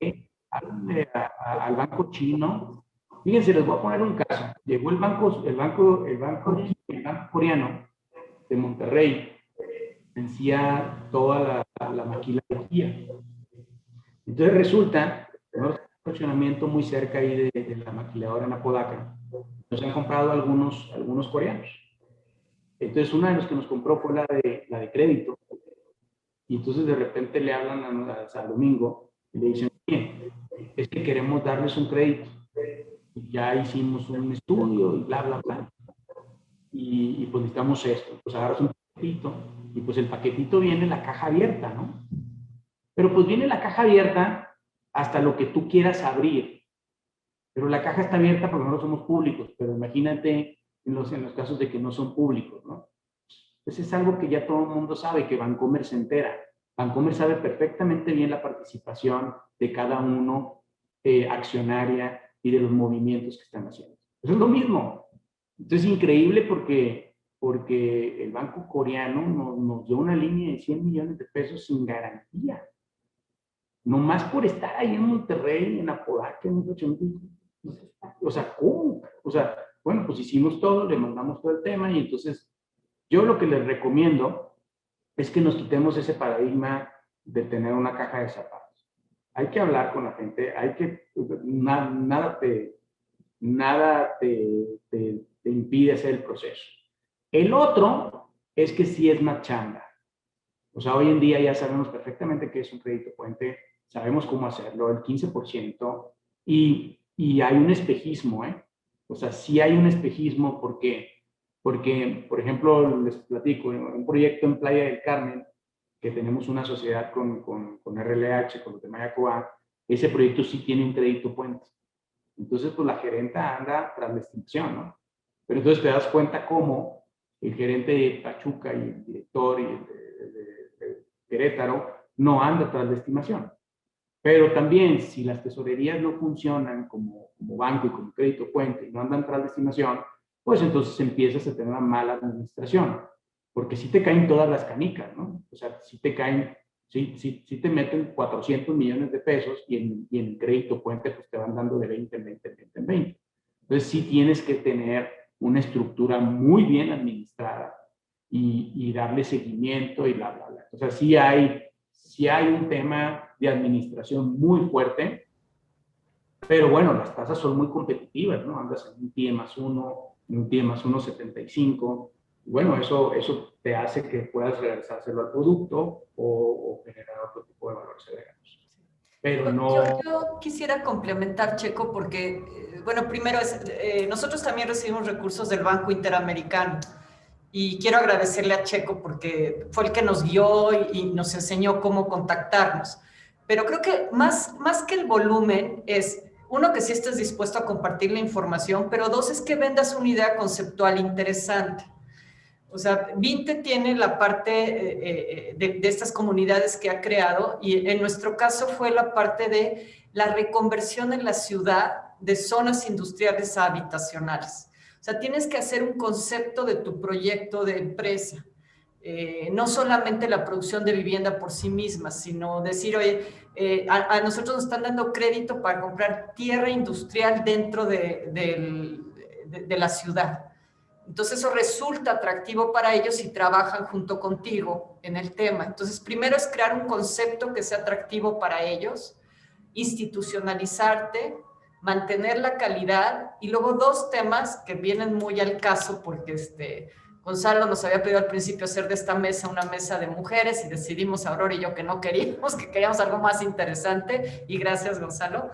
háblenle al banco chino. Fíjense, les voy a poner un caso. Llegó el banco coreano de Monterrey, vencía toda la maquiladoría. Entonces resulta que un estacionamiento muy cerca ahí de la maquiladora en Apodaca, nos han comprado algunos coreanos. Entonces una de los que nos compró fue la de crédito. Y entonces de repente le hablan a San Domingo y le dicen, oye, es que queremos darles un crédito. Y ya hicimos un estudio y bla, bla, bla. Y pues necesitamos esto. Pues agarras un paquetito y pues el paquetito viene en la caja abierta, ¿no? Pero pues viene la caja abierta hasta lo que tú quieras abrir. Pero la caja está abierta porque no somos públicos. Pero imagínate en los casos de que no son públicos, ¿no? Pues es algo que ya todo el mundo sabe, que Bancomer se entera. Bancomer sabe perfectamente bien la participación de cada uno accionaria y de los movimientos que están haciendo. Eso es lo mismo. Entonces es increíble porque el banco coreano nos dio una línea de 100 millones de pesos sin garantía. Nomás por estar ahí en Monterrey, en Apodaca, en Xochimilco. O sea, ¿cómo? O sea, bueno, pues hicimos todo, le mandamos todo el tema y entonces yo lo que les recomiendo es que nos quitemos ese paradigma de tener una caja de zapatos. Hay que hablar con la gente, nada te impide hacer el proceso. El otro es que sí es más chamba. O sea, hoy en día ya sabemos perfectamente qué es un crédito puente, sabemos cómo hacerlo, el 15%, y hay un espejismo, ¿eh? O sea, sí hay un espejismo porque, por ejemplo, les platico, un proyecto en Playa del Carmen, que tenemos una sociedad con RLH, con los de Mayacoa, ese proyecto sí tiene un crédito puente. Entonces, pues la gerenta anda tras la estimación, ¿no? Pero entonces te das cuenta cómo el gerente de Pachuca y el director y el de Querétaro no anda tras la estimación. Pero también, si las tesorerías no funcionan como banco y como crédito puente y no andan tras la estimación, pues entonces empiezas a tener una mala administración. Porque sí te caen todas las canicas, ¿no? O sea, sí te caen, sí te meten 400 millones de pesos y en crédito puente pues te van dando de 20 en 20, 20 en 20. Entonces sí tienes que tener una estructura muy bien administrada y darle seguimiento y bla, bla, bla. O sea, sí hay un tema de administración muy fuerte, pero bueno, las tasas son muy competitivas, ¿no? Andas en un TIE más 1, en un TIE más 1.75. Bueno, eso te hace que puedas regresárselo al producto o generar otro tipo de valores agregados. Pero no... Yo quisiera complementar, Checo, porque, bueno, primero nosotros también recibimos recursos del Banco Interamericano y quiero agradecerle a Checo porque fue el que nos guió y nos enseñó cómo contactarnos. Pero creo que más que el volumen es, uno, que sí estés dispuesto a compartir la información, pero dos, es que vendas una idea conceptual interesante. O sea, Vinte tiene la parte de estas comunidades que ha creado y en nuestro caso fue la parte de la reconversión en la ciudad de zonas industriales a habitacionales. O sea, tienes que hacer un concepto de tu proyecto de empresa. No solamente la producción de vivienda por sí misma, sino decir, oye, a nosotros nos están dando crédito para comprar tierra industrial dentro de la ciudad. Entonces eso resulta atractivo para ellos y trabajan junto contigo en el tema. Entonces primero es crear un concepto que sea atractivo para ellos, institucionalizarte, mantener la calidad y luego dos temas que vienen muy al caso porque Gonzalo nos había pedido al principio hacer de esta mesa una mesa de mujeres y decidimos Aurora y yo que no queríamos, que queríamos algo más interesante y gracias Gonzalo.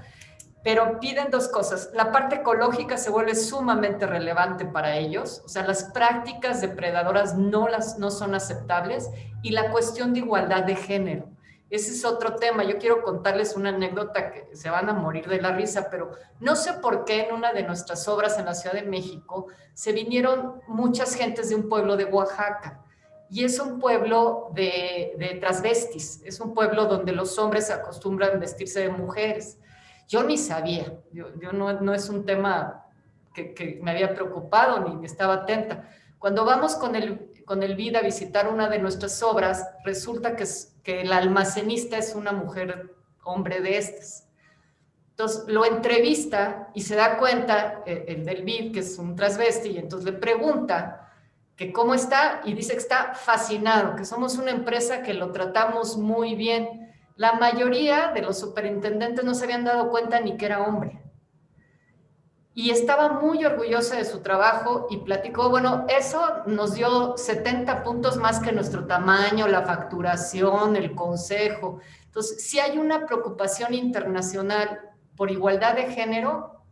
Pero piden dos cosas. La parte ecológica se vuelve sumamente relevante para ellos, o sea, las prácticas depredadoras no son aceptables y la cuestión de igualdad de género. Ese es otro tema. Yo quiero contarles una anécdota que se van a morir de la risa, pero no sé por qué en una de nuestras obras en la Ciudad de México se vinieron muchas gentes de un pueblo de Oaxaca. Y es un pueblo de transvestis, es un pueblo donde los hombres acostumbran a vestirse de mujeres. Yo ni sabía, yo no es un tema que me había preocupado ni estaba atenta. Cuando vamos con el BID a visitar una de nuestras obras, resulta que el almacenista es una mujer, hombre de estas. Entonces lo entrevista y se da cuenta el del BID, que es un transvesti, y entonces le pregunta que cómo está y dice que está fascinado, que somos una empresa que lo tratamos muy bien. La mayoría de los superintendentes no se habían dado cuenta ni que era hombre. Y estaba muy orgullosa de su trabajo y platicó, bueno, eso nos dio 70 puntos más que nuestro tamaño, la facturación, el consejo. Entonces, sí hay una preocupación internacional por igualdad de género,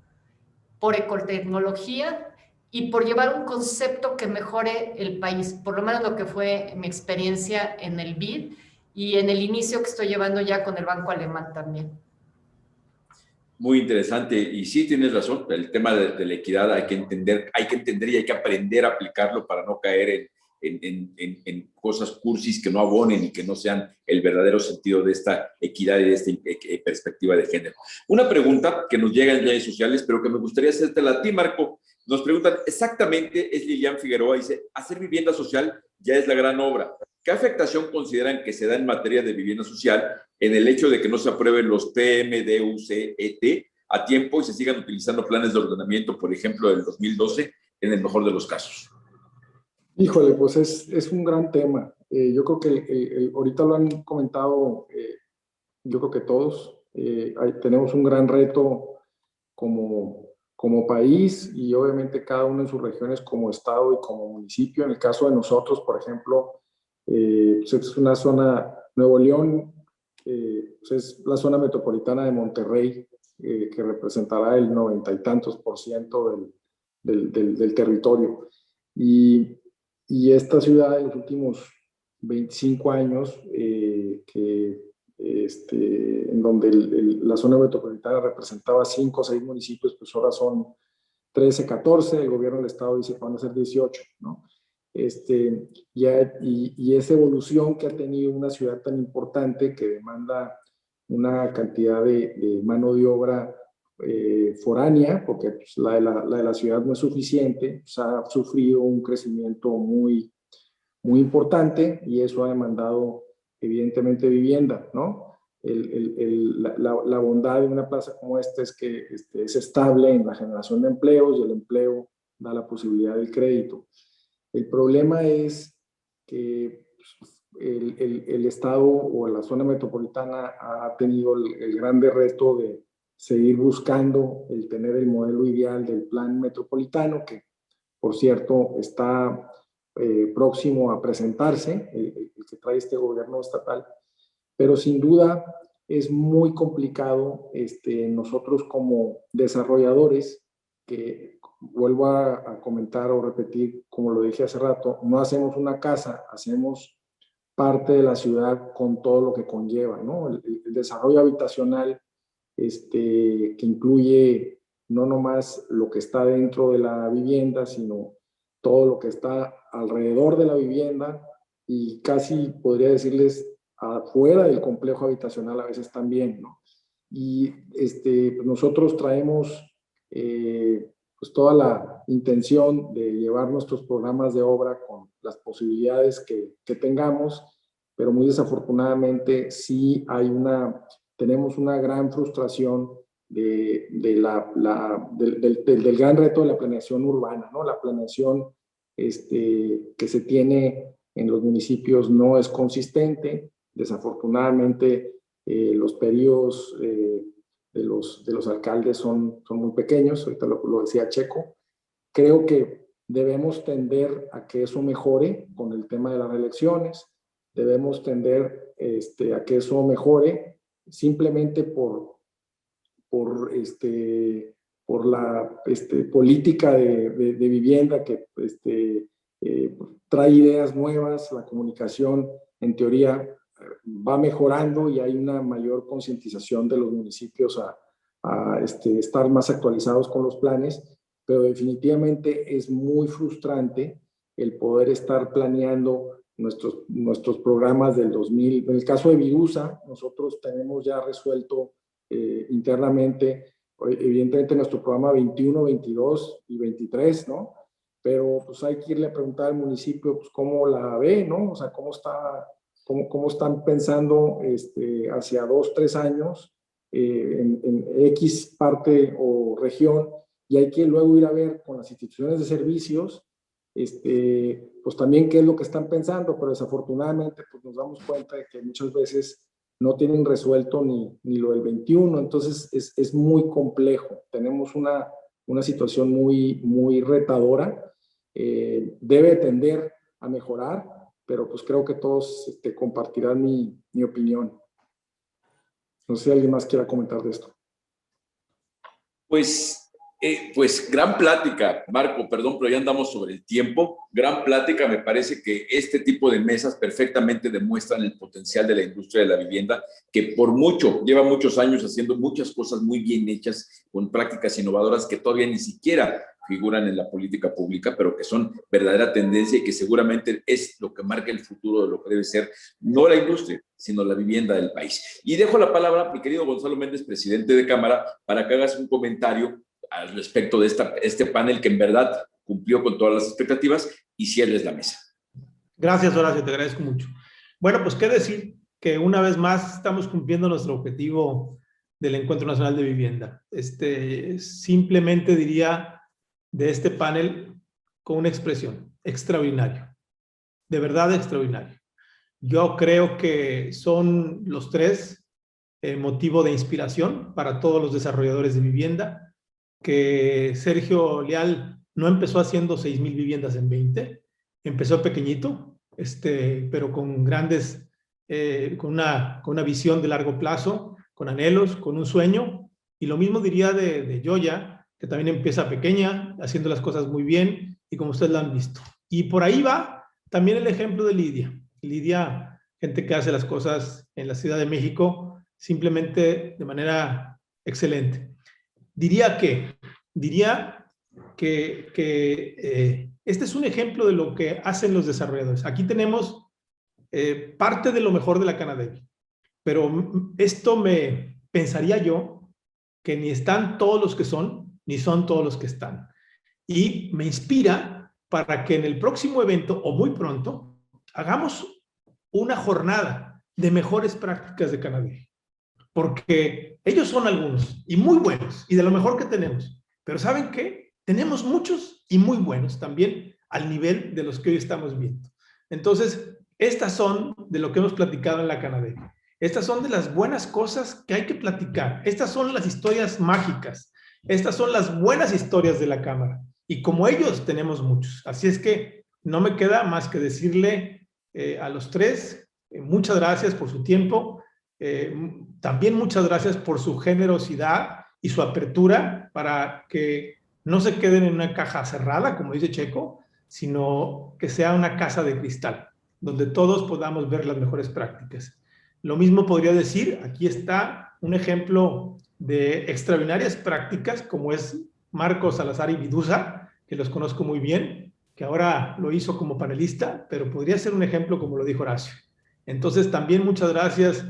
por ecotecnología y por llevar un concepto que mejore el país, por lo menos lo que fue mi experiencia en el BID y en el inicio que estoy llevando ya con el Banco Alemán también. Muy interesante. Y sí, tienes razón, el tema de la equidad hay que entender y hay que aprender a aplicarlo para no caer en cosas cursis que no abonen y que no sean el verdadero sentido de esta equidad y de esta perspectiva de género. Una pregunta que nos llega en redes sociales, pero que me gustaría hacértela a ti, Marco. Nos preguntan exactamente, es Lilian Figueroa, dice, hacer vivienda social ya es la gran obra. ¿Qué afectación consideran que se da en materia de vivienda social en el hecho de que no se aprueben los PMDUCET a tiempo y se sigan utilizando planes de ordenamiento, por ejemplo, del 2012, en el mejor de los casos? Híjole, pues es un gran tema. Yo creo que ahorita lo han comentado, yo creo que todos. Tenemos un gran reto como país y obviamente cada uno en sus regiones como estado y como municipio. En el caso de nosotros, por ejemplo, pues es una zona, Nuevo León, pues es la zona metropolitana de Monterrey, que representará el 90 y tantos % del territorio. Y esta ciudad en los últimos 25 años, en donde la zona metropolitana representaba 5 o 6 municipios, pues ahora son 13, 14, el gobierno del estado dice que van a ser 18, ¿no? Y esa evolución que ha tenido una ciudad tan importante que demanda una cantidad de mano de obra foránea, porque pues, la de la ciudad no es suficiente, pues, ha sufrido un crecimiento muy, muy importante y eso ha demandado evidentemente vivienda, ¿no? La bondad de una plaza como esta es que es estable en la generación de empleos y el empleo da la posibilidad del crédito. El problema es que el Estado o la zona metropolitana ha tenido el grande reto de seguir buscando el tener el modelo ideal del plan metropolitano, que por cierto está próximo a presentarse, el que trae este gobierno estatal, pero sin duda es muy complicado nosotros como desarrolladores, que vuelvo a comentar o repetir, como lo dije hace rato, no hacemos una casa, hacemos parte de la ciudad con todo lo que conlleva, ¿no? El desarrollo habitacional que incluye no nomás lo que está dentro de la vivienda, sino todo lo que está alrededor de la vivienda y casi podría decirles afuera del complejo habitacional a veces también, ¿no? Y nosotros traemos pues toda la intención de llevar nuestros programas de obra con las posibilidades que tengamos, pero muy desafortunadamente sí tenemos una gran frustración del gran reto de la planeación urbana, ¿no? La planeación que se tiene en los municipios no es consistente. Desafortunadamente, los periodos de los alcaldes son muy pequeños, ahorita lo decía Checo. Creo que debemos tender a que eso mejore con el tema de las reelecciones, debemos tender a que eso mejore simplemente por la política de vivienda que trae ideas nuevas, la comunicación en teoría va mejorando y hay una mayor concientización de los municipios a estar más actualizados con los planes, pero definitivamente es muy frustrante el poder estar planeando nuestros programas del 2000. En el caso de Virusa, nosotros tenemos ya resuelto internamente, evidentemente, nuestro programa 21, 22 y 23, ¿no? Pero pues hay que irle a preguntar al municipio pues, cómo la ve, ¿no? O sea, cómo están pensando hacia 2, 3 años en X parte o región, y hay que luego ir a ver con las instituciones de servicios pues también qué es lo que están pensando, pero desafortunadamente pues nos damos cuenta de que muchas veces no tienen resuelto ni lo del 21, entonces es muy complejo. Tenemos una situación muy retadora, debe tender a mejorar, pero pues creo que todos compartirán mi opinión. No sé si alguien más quiera comentar de esto. Pues gran plática, Marco, perdón, pero ya andamos sobre el tiempo. Gran plática, me parece que este tipo de mesas perfectamente demuestran el potencial de la industria de la vivienda, que lleva muchos años haciendo muchas cosas muy bien hechas, con prácticas innovadoras que todavía ni siquiera figuran en la política pública, pero que son verdadera tendencia y que seguramente es lo que marca el futuro de lo que debe ser, no la industria, sino la vivienda del país. Y dejo la palabra a mi querido Gonzalo Méndez, presidente de Cámara, para que hagas un comentario al respecto de este panel que en verdad cumplió con todas las expectativas y cierres la mesa. Gracias, Horacio, te agradezco mucho. Bueno, pues qué decir, que una vez más estamos cumpliendo nuestro objetivo del Encuentro Nacional de Vivienda. Simplemente diría de este panel con una expresión: extraordinario, de verdad extraordinario. Yo creo que son los tres motivo de inspiración para todos los desarrolladores de vivienda, que Sergio Leal no empezó haciendo 6,000 viviendas en 20, empezó pequeñito, pero con grandes, con una visión de largo plazo, con anhelos, con un sueño. Y lo mismo diría de Yoya, que también empieza pequeña, haciendo las cosas muy bien, y como ustedes la han visto. Y por ahí va también el ejemplo de Lidia. Lidia, gente que hace las cosas en la Ciudad de México simplemente de manera excelente. Diría que este es un ejemplo de lo que hacen los desarrolladores. Aquí tenemos parte de lo mejor de la Canadevi, pero esto pensaría yo que ni están todos los que son, ni son todos los que están. Y me inspira para que en el próximo evento, o muy pronto, hagamos una jornada de mejores prácticas de Canadevi. Porque ellos son algunos y muy buenos y de lo mejor que tenemos. Pero ¿saben qué? Tenemos muchos y muy buenos también al nivel de los que hoy estamos viendo. Entonces, estas son de lo que hemos platicado en la Canadevi. Estas son de las buenas cosas que hay que platicar. Estas son las historias mágicas. Estas son las buenas historias de la Cámara. Y como ellos tenemos muchos. Así es que no me queda más que decirle a los tres, muchas gracias por su tiempo. También muchas gracias por su generosidad y su apertura para que no se queden en una caja cerrada, como dice Checo, sino que sea una casa de cristal, donde todos podamos ver las mejores prácticas. Lo mismo podría decir, aquí está un ejemplo de extraordinarias prácticas, como es Marco Salazar y Vidusa, que los conozco muy bien, que ahora lo hizo como panelista, pero podría ser un ejemplo como lo dijo Horacio. Entonces, también muchas gracias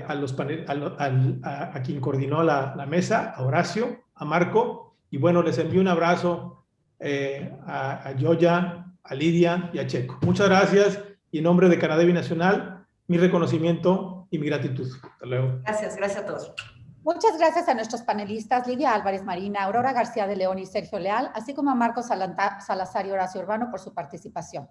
a quien coordinó la mesa, a Horacio, a Marco, y bueno, les envío un abrazo a Yoya, a Lidia y a Checo. Muchas gracias, y en nombre de Canadevi Nacional, mi reconocimiento y mi gratitud. Hasta luego. Gracias a todos. Muchas gracias a nuestros panelistas Lidia Álvarez Marina, Aurora García de León y Sergio Leal, así como a Marcos Salazar y Horacio Urbano por su participación.